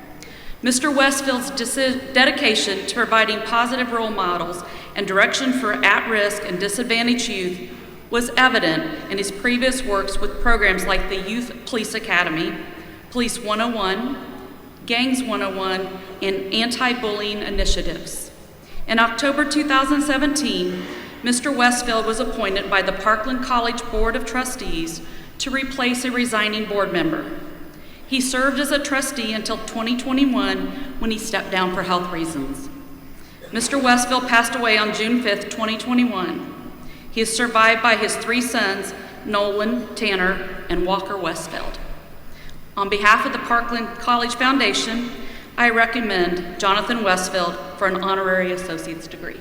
Mr. Westfield's dedication to providing positive role models and direction for at-risk and disadvantaged youth was evident in his previous works with programs like the Youth Police Academy, Police 101, Gangs 101, and anti-bullying initiatives. In October 2017, Mr. Westfield was appointed by the Parkland College Board of Trustees to replace a resigning board member. He served as a trustee until 2021 when he stepped down for health reasons. Mr. Westfield passed away on June 5th, 2021. He is survived by his 3 sons, Nolan, Tanner, and Walker Westfield. On behalf of the Parkland College Foundation, I recommend Jonathan Westfield for an honorary associate's degree.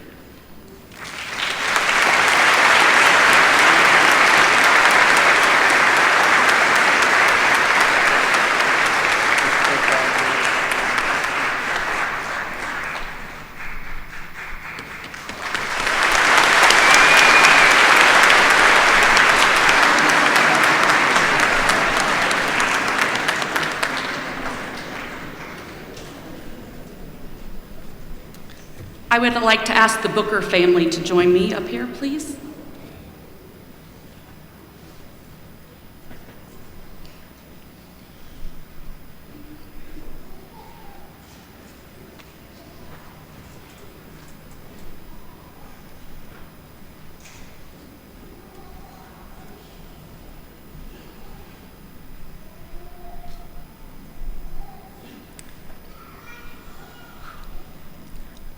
I would like to ask the Booker family to join me up here, please.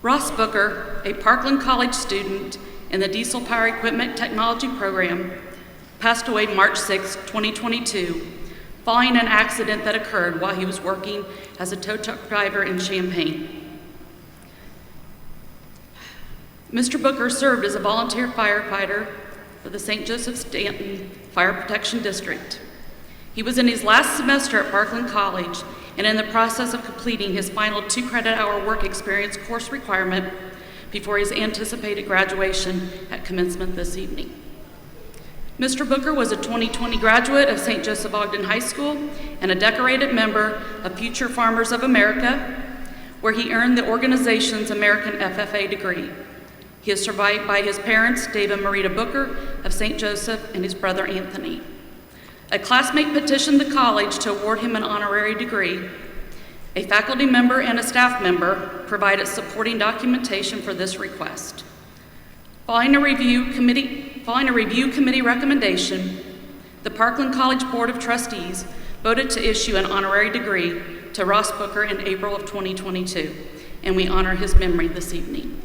Ross Booker, a Parkland College student in the Diesel Power Equipment Technology program, passed away March 6, 2022, following an accident that occurred while he was working as a tow truck driver in Champaign. Mr. Booker served as a volunteer firefighter for the St. Joseph Stanton Fire Protection District. He was in his last semester at Parkland College and in the process of completing his final 2-credit-hour work experience course requirement before his anticipated graduation at commencement this evening. Mr. Booker was a 2020 graduate of St. Joseph Ogden High School and a decorated member of Future Farmers of America, where he earned the organization's American FFA degree. He is survived by his parents, Dave and Marita Booker of St. Joseph, and his brother Anthony. A classmate petitioned the college to award him an honorary degree. A faculty member and a staff member provided supporting documentation for this request. Following a review committee recommendation, the Parkland College Board of Trustees voted to issue an honorary degree to Ross Booker in April of 2022, and we honor his memory this evening.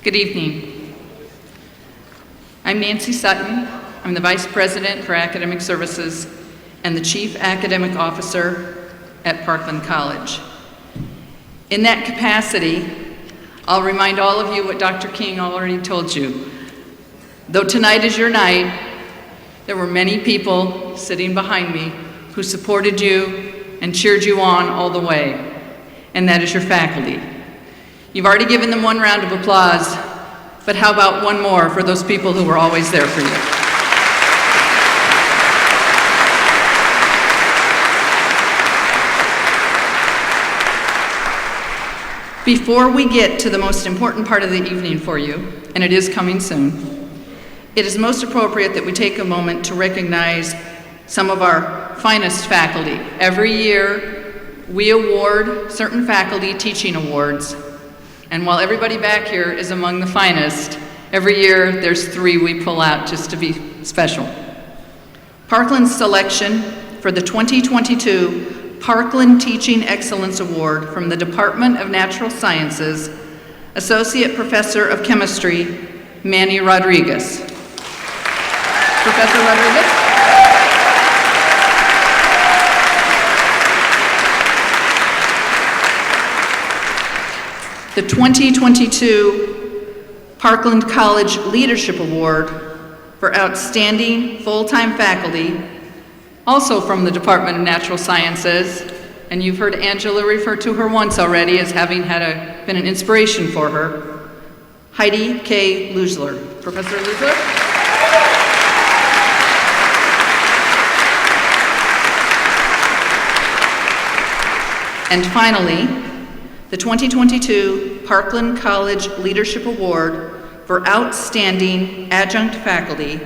Good evening. I'm Nancy Sutton. I'm the Vice President for Academic Services and the Chief Academic Officer at Parkland College. In that capacity, I'll remind all of you what Dr. King already told you. Though tonight is your night, there were many people sitting behind me who supported you and cheered you on all the way, and that is your faculty. You've already given them one round of applause, but how about one more for those people who were always there for you? Before we get to the most important part of the evening for you, and it is coming soon, it is most appropriate that we take a moment to recognize some of our finest faculty. Every year, we award certain faculty teaching awards. And while everybody back here is among the finest, every year there's 3 we pull out just to be special. Parkland's selection for the 2022 Parkland Teaching Excellence Award from the Department of Natural Sciences, Associate Professor of Chemistry, Manny Rodriguez. Professor Rodriguez? The 2022 Parkland College Leadership Award for Outstanding Full-Time Faculty, also from the Department of Natural Sciences, and you've heard Angela refer to her once already as having been an inspiration for her, Heidi K. Lusler. Professor Lusler? And finally, the 2022 Parkland College Leadership Award for Outstanding Adjunct Faculty,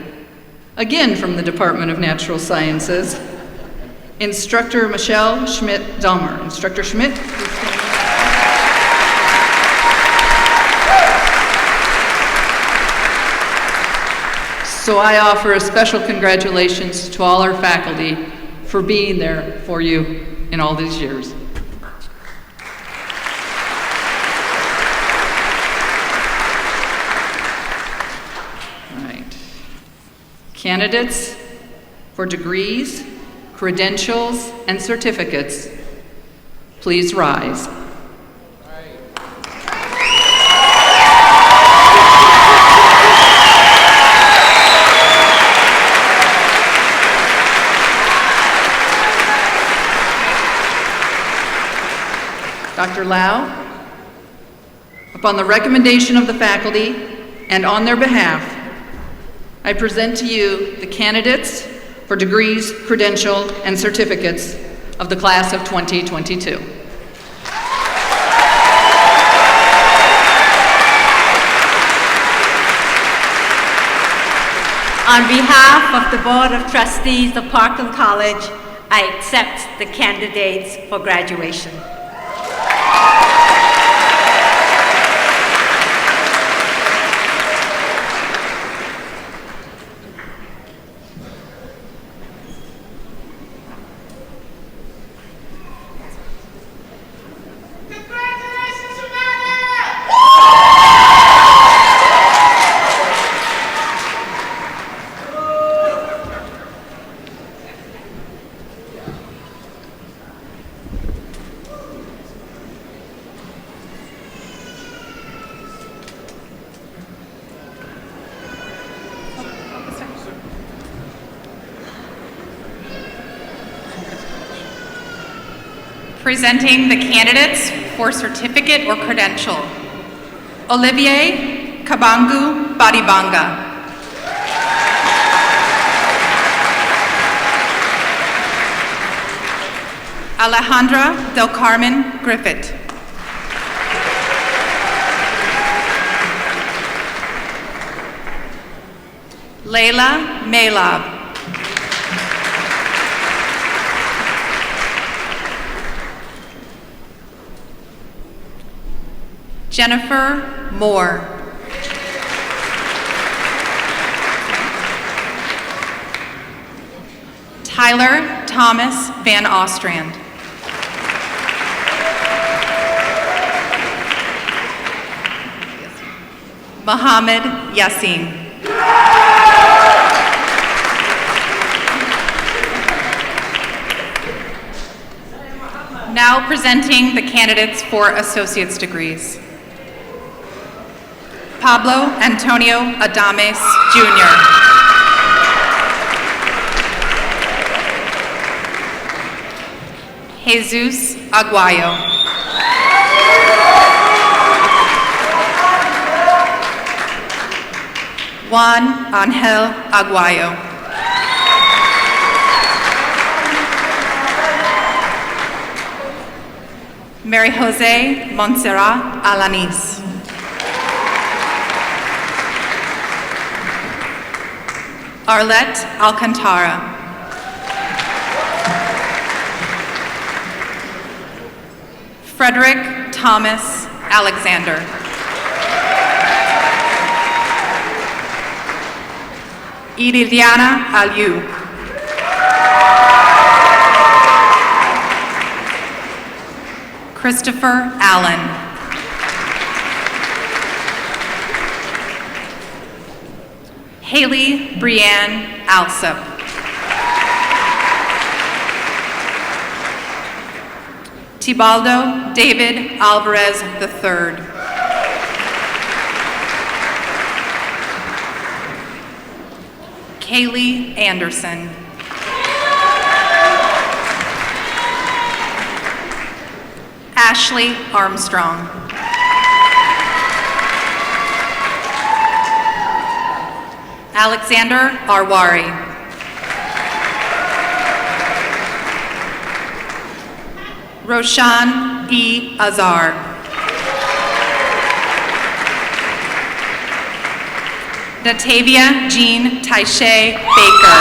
again from the Department of Natural Sciences, Instructor Michelle Schmidt-Dahmer. Instructor Schmidt, please stand. So I offer a special congratulations to all our faculty for being there for you in all these years. Candidates for degrees, credentials, and certificates, please rise. Dr. Lau, upon the recommendation of the faculty and on their behalf, I present to you the candidates for degrees, credential, and certificates of the class of 2022. On behalf of the Board of Trustees of Parkland College, I accept the candidates for graduation. Presenting the candidates for certificate or credential. Olivier Kabangu Badibanga. Alejandra Del Carmen Griffith. Layla Maylab. Jennifer Moore. Tyler Thomas Van Ostrand. Mohammed Yassin. Now presenting the candidates for associate's degrees. Pablo Antonio Adames, Jr. Jesus Aguayo. Juan Angel Aguayo. Mary Jose Montserrat Alanis. Arlette Alcantara. Frederick Thomas Alexander. Iridiana Aliu. Christopher Allen. Haley Brianne Alsop. Tibaldo David Alvarez III. Kaylee Anderson. Ashley Armstrong. Alexander Arwari. Roshan E. Azar. Natavia Jean Taishe Baker.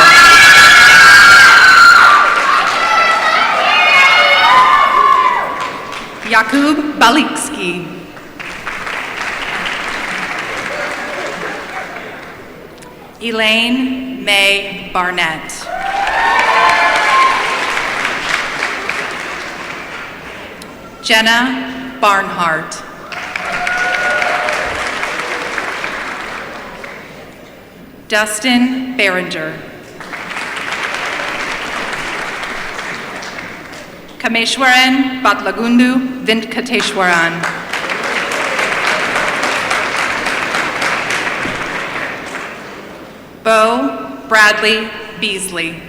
Yakub Balikski. Elaine May Barnett. Jenna Barnhart. Dustin Behringer. Kameshwaran Batlagundu Venkateshwaran. Bo Bradley Beasley.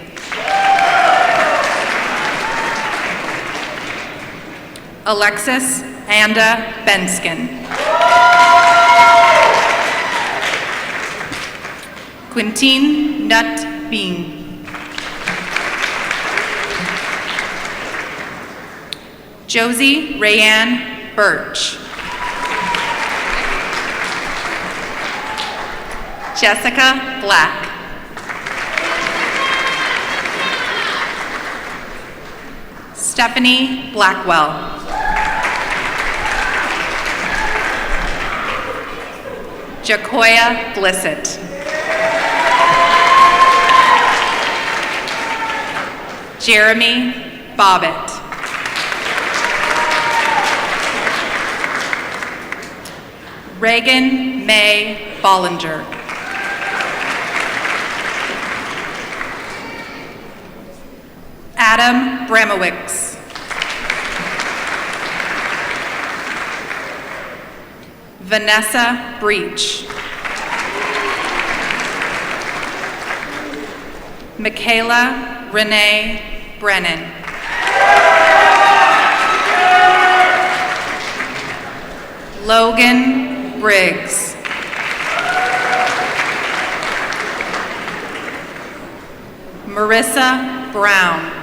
Alexis Anda Benskin. Quintine Nut Bean. Josie Rayanne Birch. Jessica Black. Stephanie Blackwell. Jacoya Blissett. Jeremy Bobbitt. Reagan May Bollinger. Adam Bramowicz. Vanessa Breach. Michaela Renee Brennan. Logan Briggs. Marissa Brown.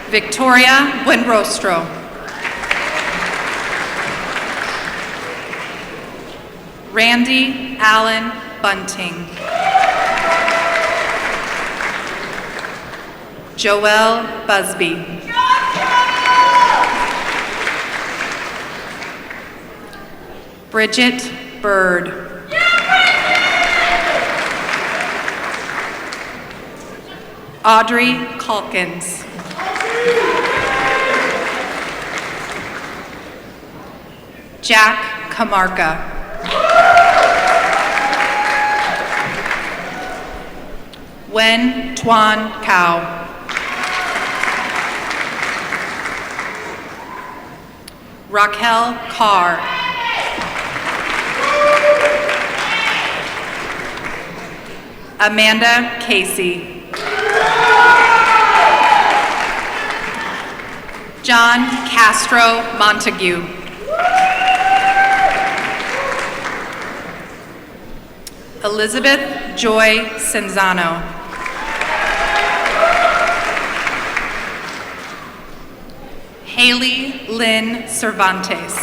Victoria Buenrostro. Randy Allen Bunting. Joelle Busby. Bridget Bird. Audrey Calkins. Jack Camarca. Wen Tuan Cao. Raquel Carr. Amanda Casey. John Castro Montague. Elizabeth Joy Senzano. Haley Lynn Cervantes.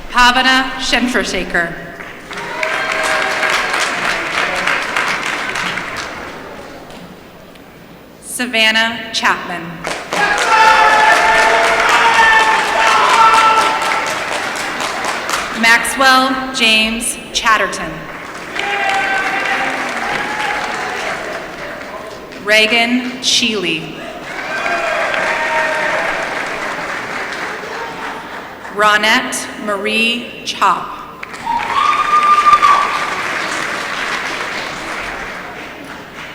Pavana Shentrashekhar. Savannah Chapman. Maxwell James Chatterton. Reagan Sheely. Ronette Marie Chop.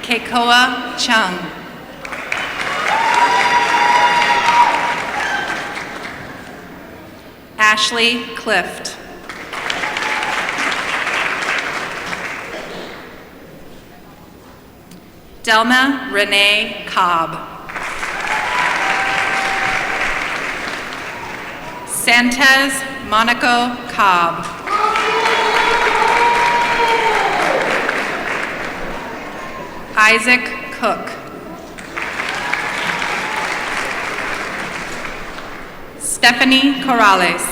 Keikoa Chung. Ashley Clift. Delma Renee Cobb. Santez Monaco Cobb. Isaac Cook. Stephanie Corrales.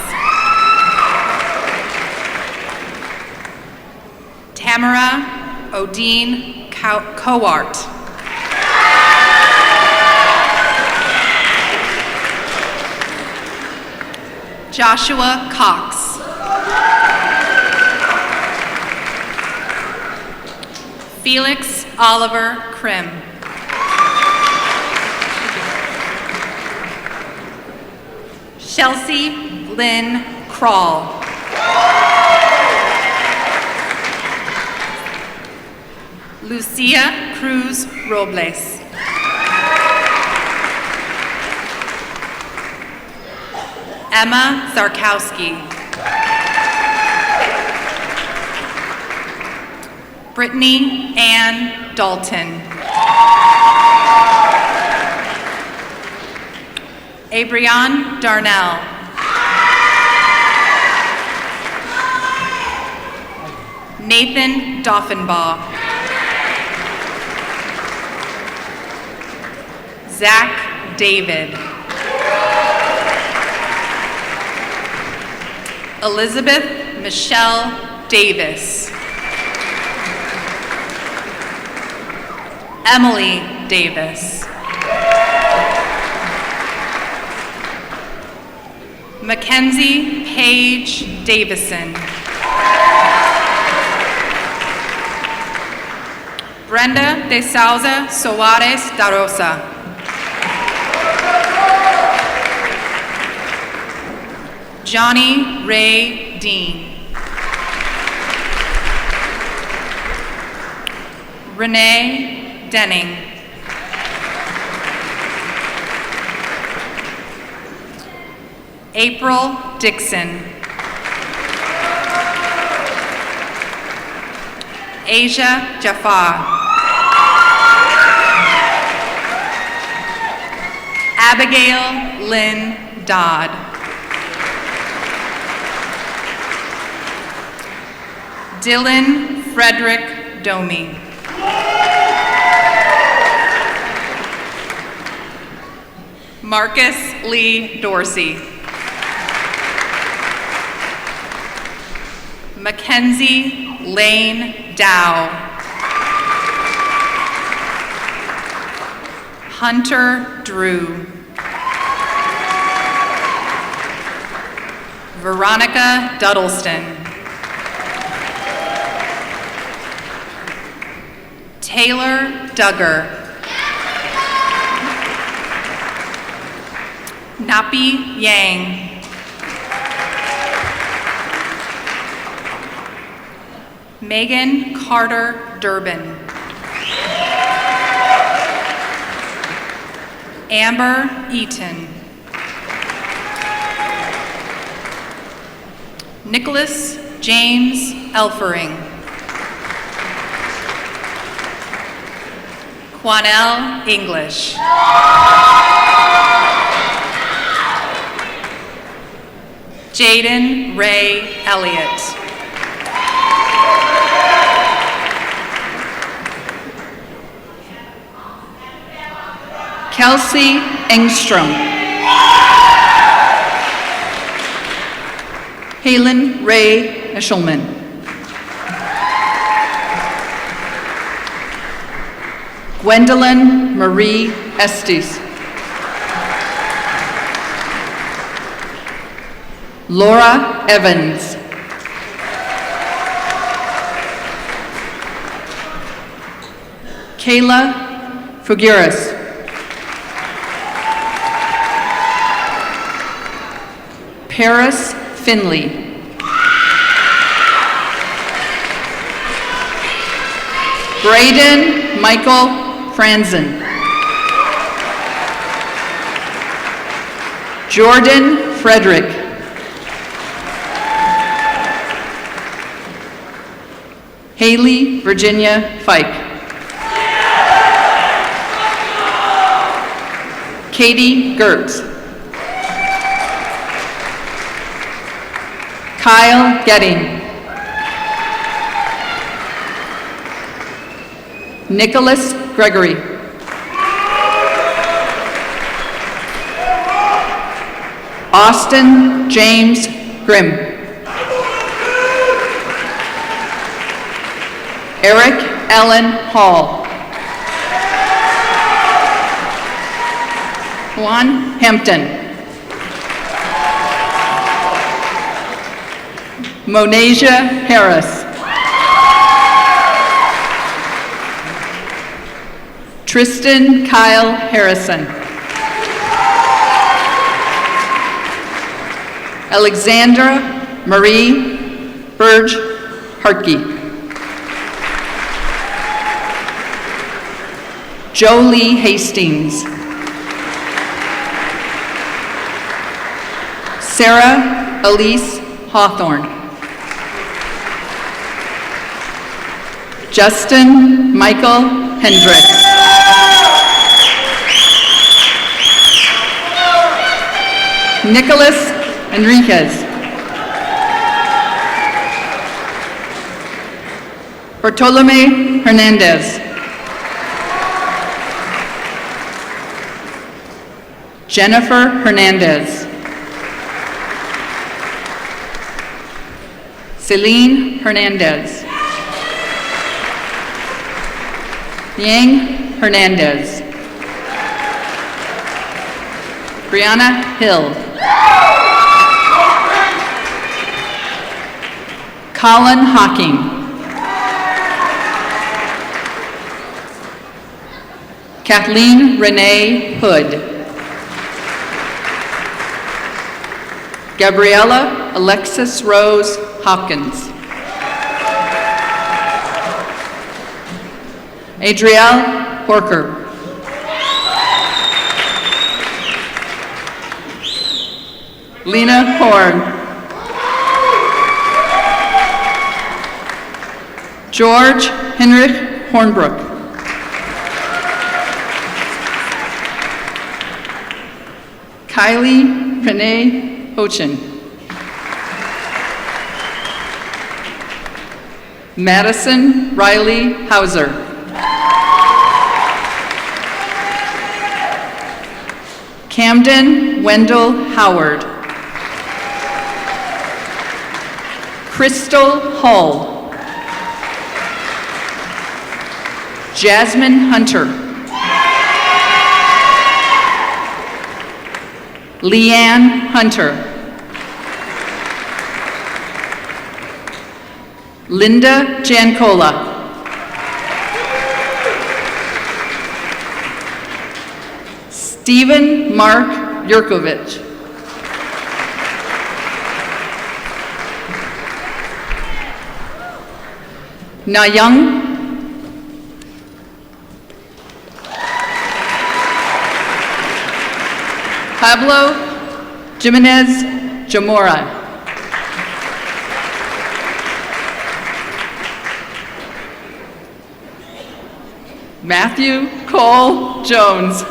Tamara Odine Cowart. Joshua Cox. Felix Oliver Krim. Chelsea Lynn Kroll. Lucia Cruz Robles. Emma Zarkowski. Brittany Ann Dalton. Abrianne Darnell. Nathan Doffenbaugh. Zach David. Elizabeth Michelle Davis. Emily Davis. Mackenzie Paige Davison. Brenda de Souza Soares da Rosa. Johnny Ray Dean. Renee Denning. April Dixon. Asia Jafar. Abigail Lynn Dodd. Dylan Frederick Domi. Marcus Lee Dorsey. Mackenzie Lane Dow. Hunter Drew. Veronica Duddleston. Taylor Duggar. Napi Yang. Megan Carter Durbin. Amber Eaton. Nicholas James Elfering. Quanell English. Jaden Ray Elliott. Kelsey Engstrom. Halen Ray Eshelman. Gwendolyn Marie Estes. Laura Evans. Kayla Figueres. Paris Finley. Braden Michael Franzen. Jordan Frederick. Haley Virginia Fike. Katie Gertz. Kyle Getting. Nicholas Gregory. Austin James Grimm. Eric Allen Hall. Juan Hampton. Monasia Harris. Tristan Kyle Harrison. Alexandra Marie Burge Hartke. Jolie Hastings. Sarah Elise Hawthorne. Justin Michael Hendricks. Nicholas Enriquez. Bartolome Hernandez. Jennifer Hernandez. Celine Hernandez. Yang Hernandez. Brianna Hill. Colin Hawking. Kathleen Renee Hood. Gabriella Alexis Rose Hopkins. Adrielle Horker. Lena Horn. George Henrich Hornbrook. Kylie Renee Hochin. Madison Riley Hauser. Camden Wendell Howard. Crystal Hull. Jasmine Hunter. Leanne Hunter. Linda Jancola. Stephen Mark Yurkovich. Na Young. Pablo Jimenez Jamora. Matthew Cole Jones.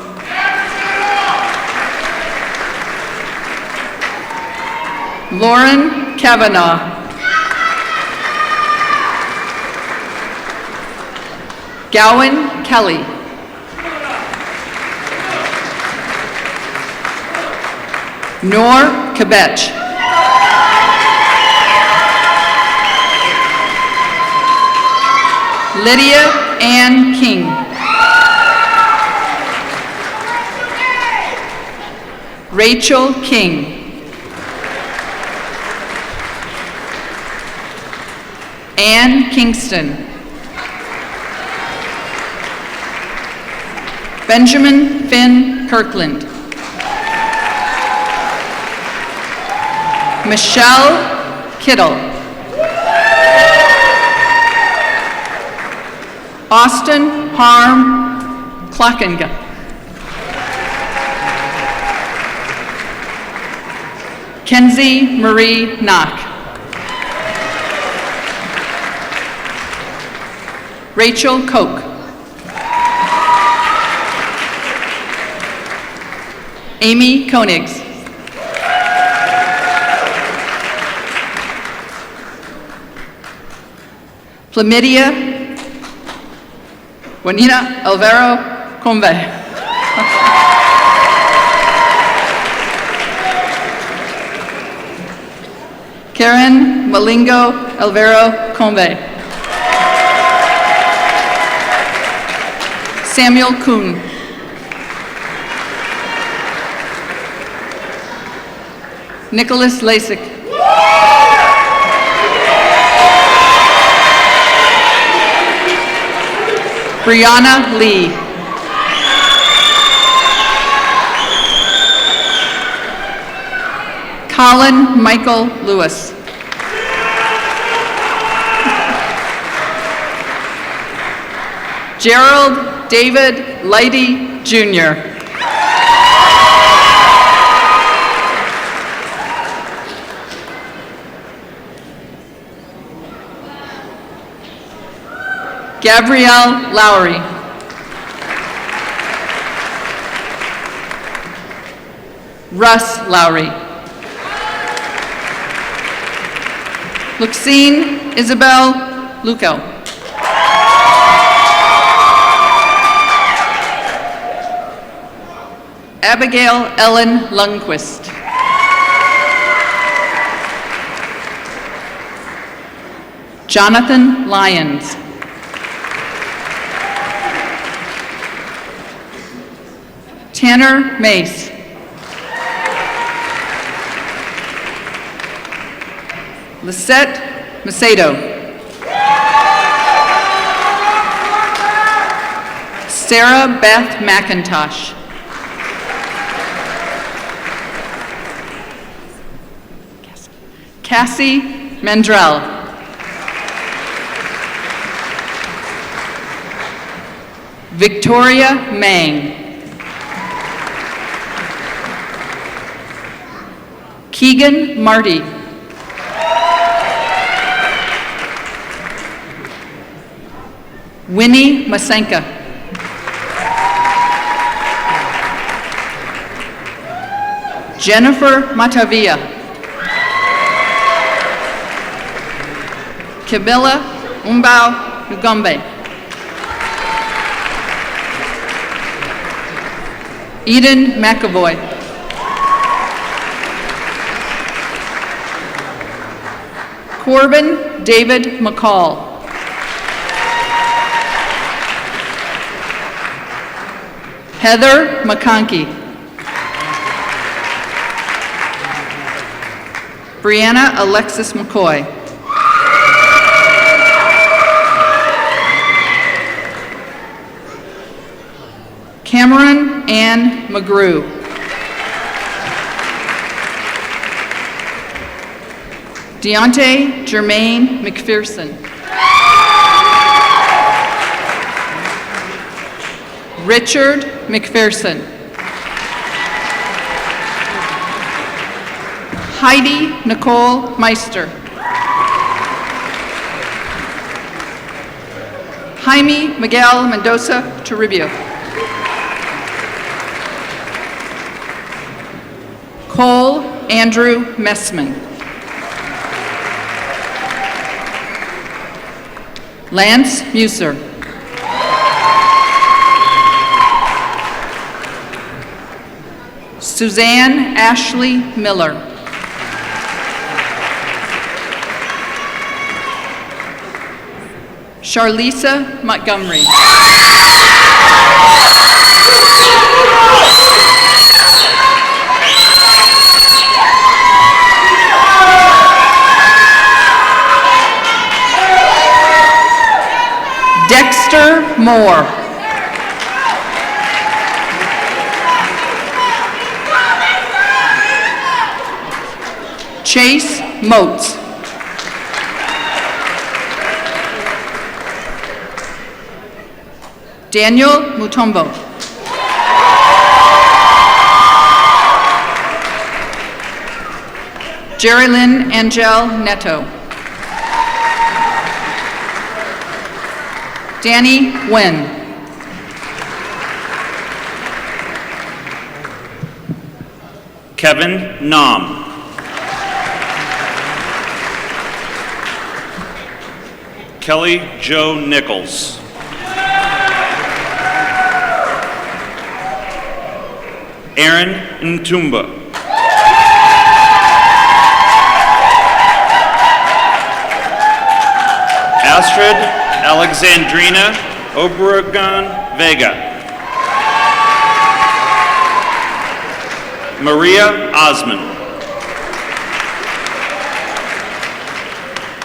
Lauren Kavanaugh. Gowan Kelly. Noor Kabech. Lydia Ann King. Rachel King. Ann Kingston. Benjamin Finn Kirkland. Michelle Kittle. Austin Harm Klockenga. Kenzie Marie Knock. Rachel Koch. Amy Koenigs. Flamidia Juanita Alvaro Combe. Karen Malingo Alvaro Combe. Samuel Kuhn. Nicholas Lasik. Brianna Lee. Colin Michael Lewis. Gerald David Leidy Jr. Gabrielle Lowry. Russ Lowry. Luxine Isabel Luco. Abigail Ellen Lundquist. Jonathan Lyons. Tanner Mace. Lisette Macedo. Sarah Beth McIntosh. Cassie Mandrell. Victoria Mang. Keegan Marty. Winnie Masenka. Jennifer Matavia. Camilla Umbao Ngombe. Eden McAvoy. Corbin David McCall. Heather McConkey. Brianna Alexis McCoy. Cameron Ann McGrew. Deontay Jermaine McPherson. Richard McPherson. Heidi Nicole Meister. Jaime Miguel Mendoza Toribio. Cole Andrew Messman. Lance Muser. Suzanne Ashley Miller. Charlisa Montgomery. Dexter Moore. Chase Motes. Daniel Mutombo. Jerilyn Angel Neto. Danny Nguyen. Kevin Nam. Kelly Joe Nichols. Aaron Ntumba. Astrid Alexandrina Obregon Vega. Maria Osman.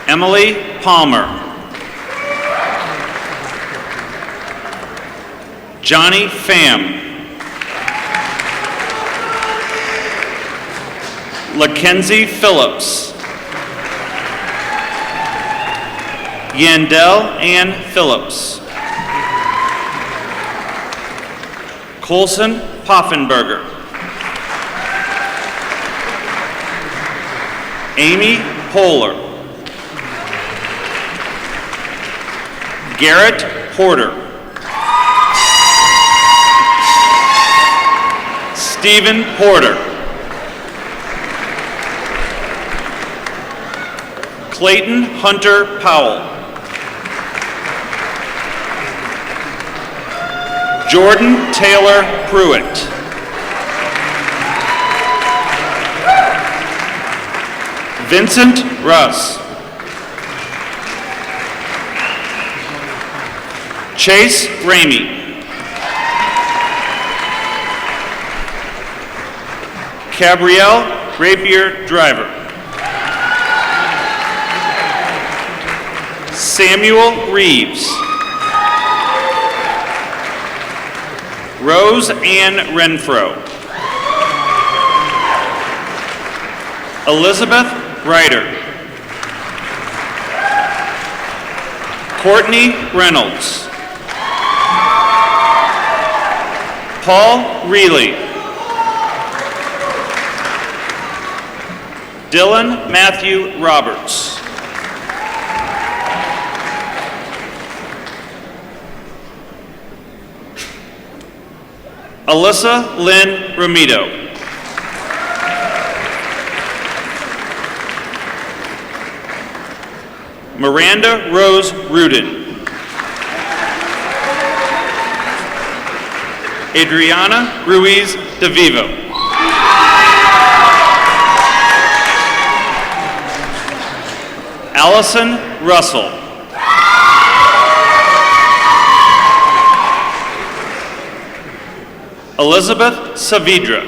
Emily Palmer. Johnny Pham. Mackenzie Phillips. Yandel Ann Phillips. Colson Poffenberger. Amy Poehler. Garrett Porter. Stephen Porter. Clayton Hunter Powell. Jordan Taylor Pruitt. Vincent Russ. Chase Ramey. Gabrielle Rapier Driver. Samuel Reeves. Rose Ann Renfro. Elizabeth Ryder. Courtney Reynolds. Paul Reilly. Dylan Matthew Roberts. Alyssa Lynn Ramito. Miranda Rose Rudin. Adriana Ruiz De Vivo. Allison Russell. Elizabeth Saavedra.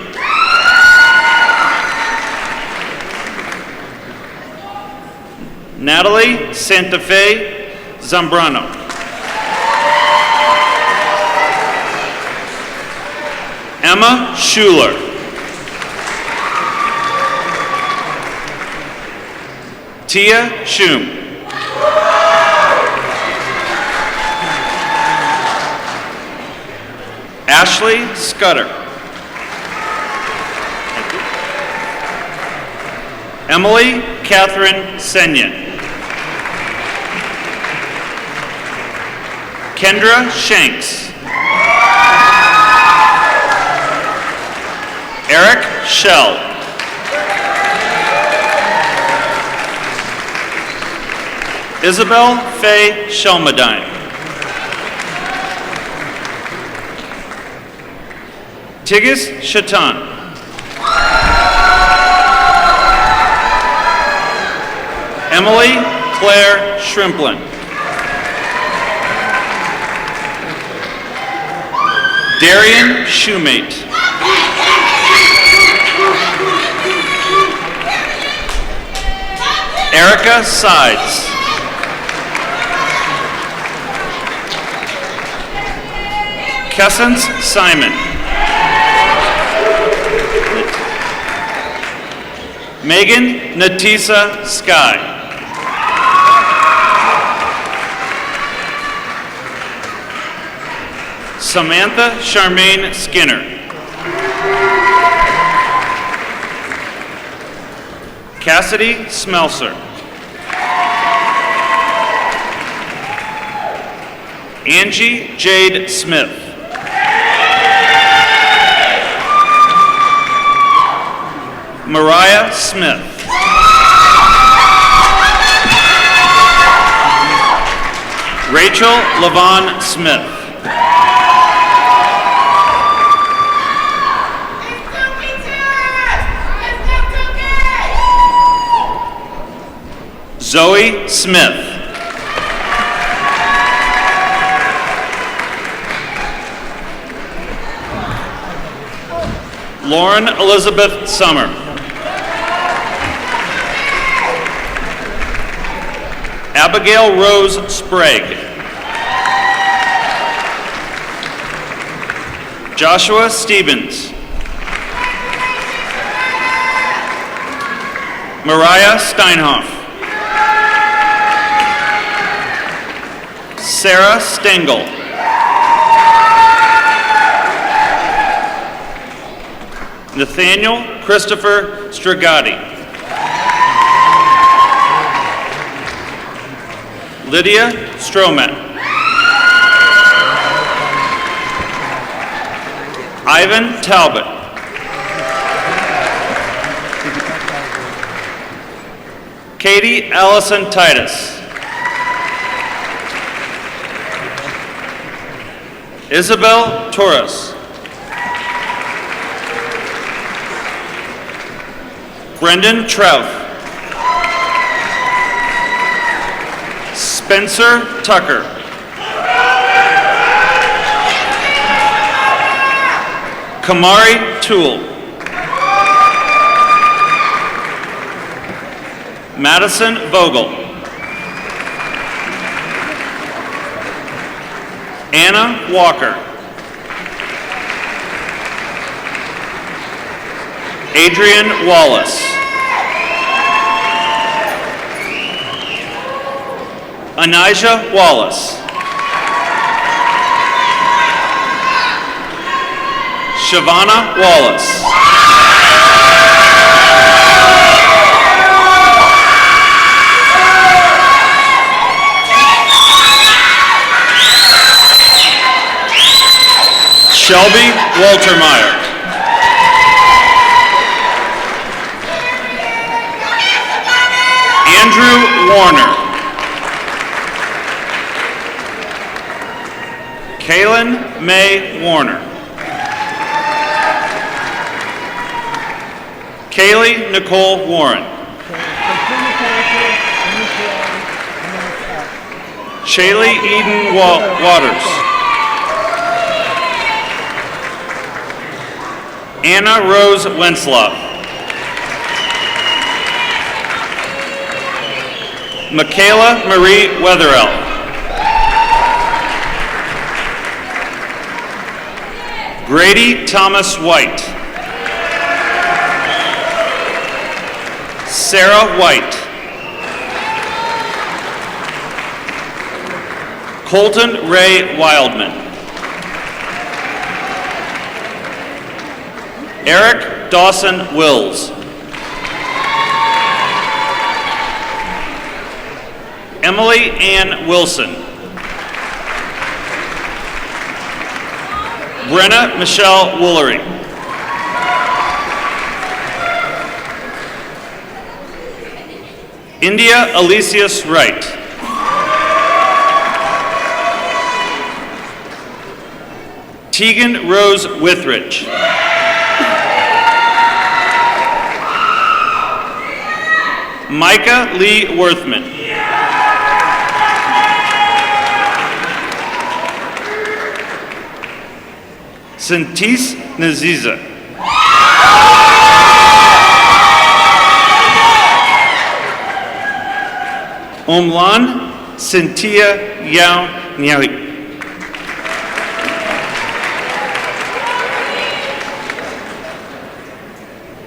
Natalie Santa Fe Zambrano. Emma Schuler. Tia Schum. Ashley Scudder. Emily Catherine Senyan. Kendra Shanks. Eric Schell. Isabel Faye Shelmadine. Tigis Shatan. Emily Claire Shrimplin. Darian Shoemate. Erica Sides. Kessence Simon. Megan Natisa Sky. Samantha Charmaine Skinner. Cassidy Smelser. Angie Jade Smith. Mariah Smith. Rachel Lavon Smith. Zoe Smith. Lauren Elizabeth Summer. Abigail Rose Sprague. Joshua Stevens. Mariah Steinhoff. Sarah Stengel. Nathaniel Christopher Stragati. Lydia Stromet. Ivan Talbot. Katie Allison Titus. Isabel Torres. Brendan Trouth. Spencer Tucker. Kamari Toole. Madison Vogel. Anna Walker. Adrian Wallace. Anijah Wallace. Shavana Wallace. Shelby Waltermeyer. Andrew Warner. Kaylin May Warner. Kaylee Nicole Warren. Shaylee Eden Waters. Anna Rose Wenslaw. Michaela Marie Wetherell. Grady Thomas White. Sarah White. Colton Ray Wildman. Eric Dawson Wills. Emily Ann Wilson. Brenna Michelle Woolery. India Alicius Wright. Tegan Rose Withridge. Micah Lee Worthman. Santis Naziza. Omlan Cynthia Yao Nyali.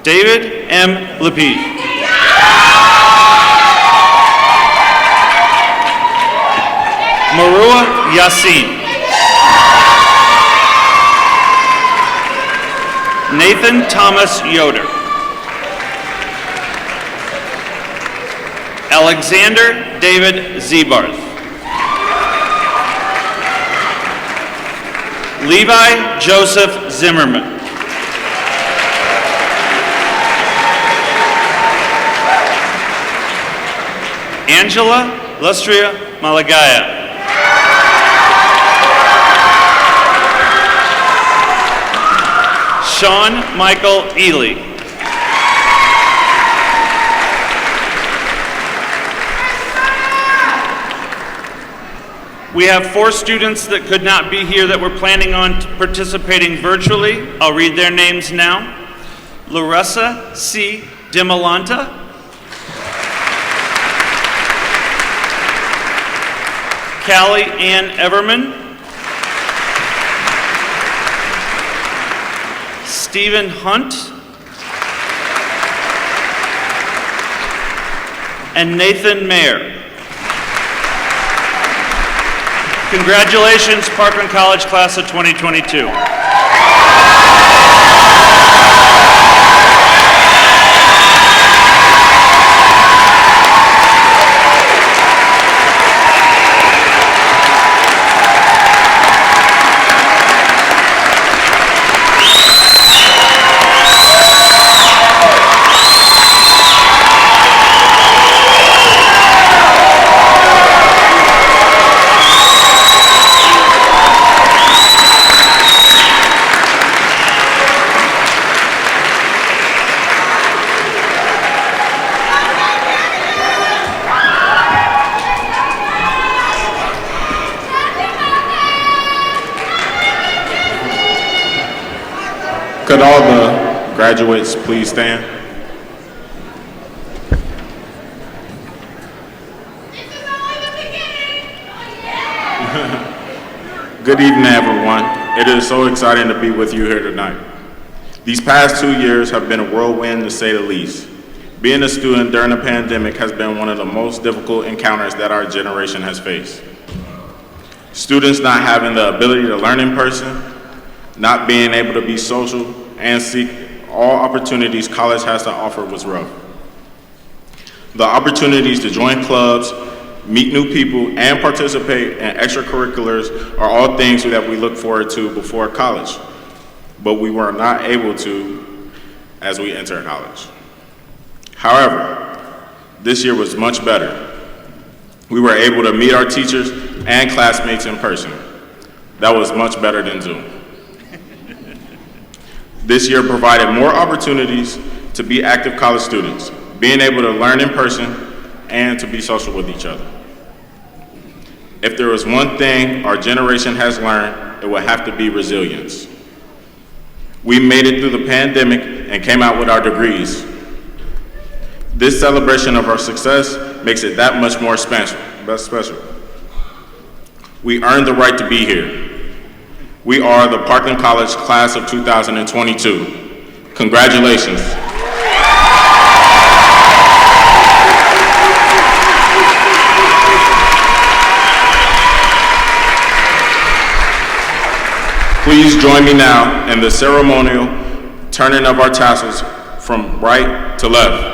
David M. Lepage. Marua Yassin. Nathan Thomas Yoder. Alexander David Zebarth. Levi Joseph Zimmerman. Angela Lustria Malagaya. Sean Michael Ely. We have 4 students that could not be here that were planning on participating virtually. I'll read their names now. Larissa C. Dimolanta. Callie Ann Everman. Stephen Hunt. And Nathan Mayer. Congratulations, Parkland College Class of 2022. Could all the graduates please stand? Good evening, everyone. It is so exciting to be with you here tonight. These past 2 years have been a whirlwind, to say the least. Being a student during the pandemic has been one of the most difficult encounters that our generation has faced. Students not having the ability to learn in person, not being able to be social, and seek all opportunities college has to offer was rough. The opportunities to join clubs, meet new people, and participate in extracurriculars are all things that we look forward to before college, but we were not able to as we enter college. However, this year was much better. We were able to meet our teachers and classmates in person. That was much better than Zoom. This year provided more opportunities to be active college students, being able to learn in person and to be social with each other. If there was one thing our generation has learned, it would have to be resilience. We made it through the pandemic and came out with our degrees. This celebration of our success makes it that much more special. We earned the right to be here. We are the Parkland College class of 2022. Congratulations. Please join me now in the ceremonial turning of our tassels from right to left.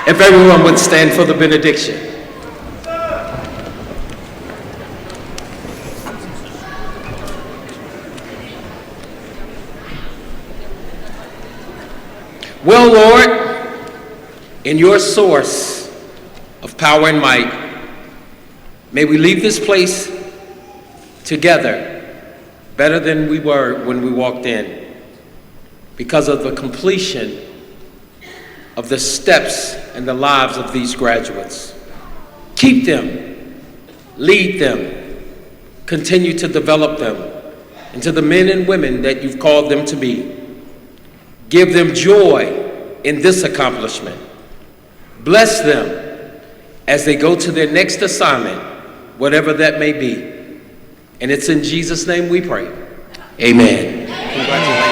If everyone would stand for the benediction. Well, Lord, in your source of power and might, may we leave this place together better than we were when we walked in, because of the completion of the steps and the lives of these graduates. Keep them, lead them, continue to develop them into the men and women that you've called them to be. Give them joy in this accomplishment. Bless them as they go to their next assignment, whatever that may be. And it's in Jesus' name we pray. Amen. Congratulations.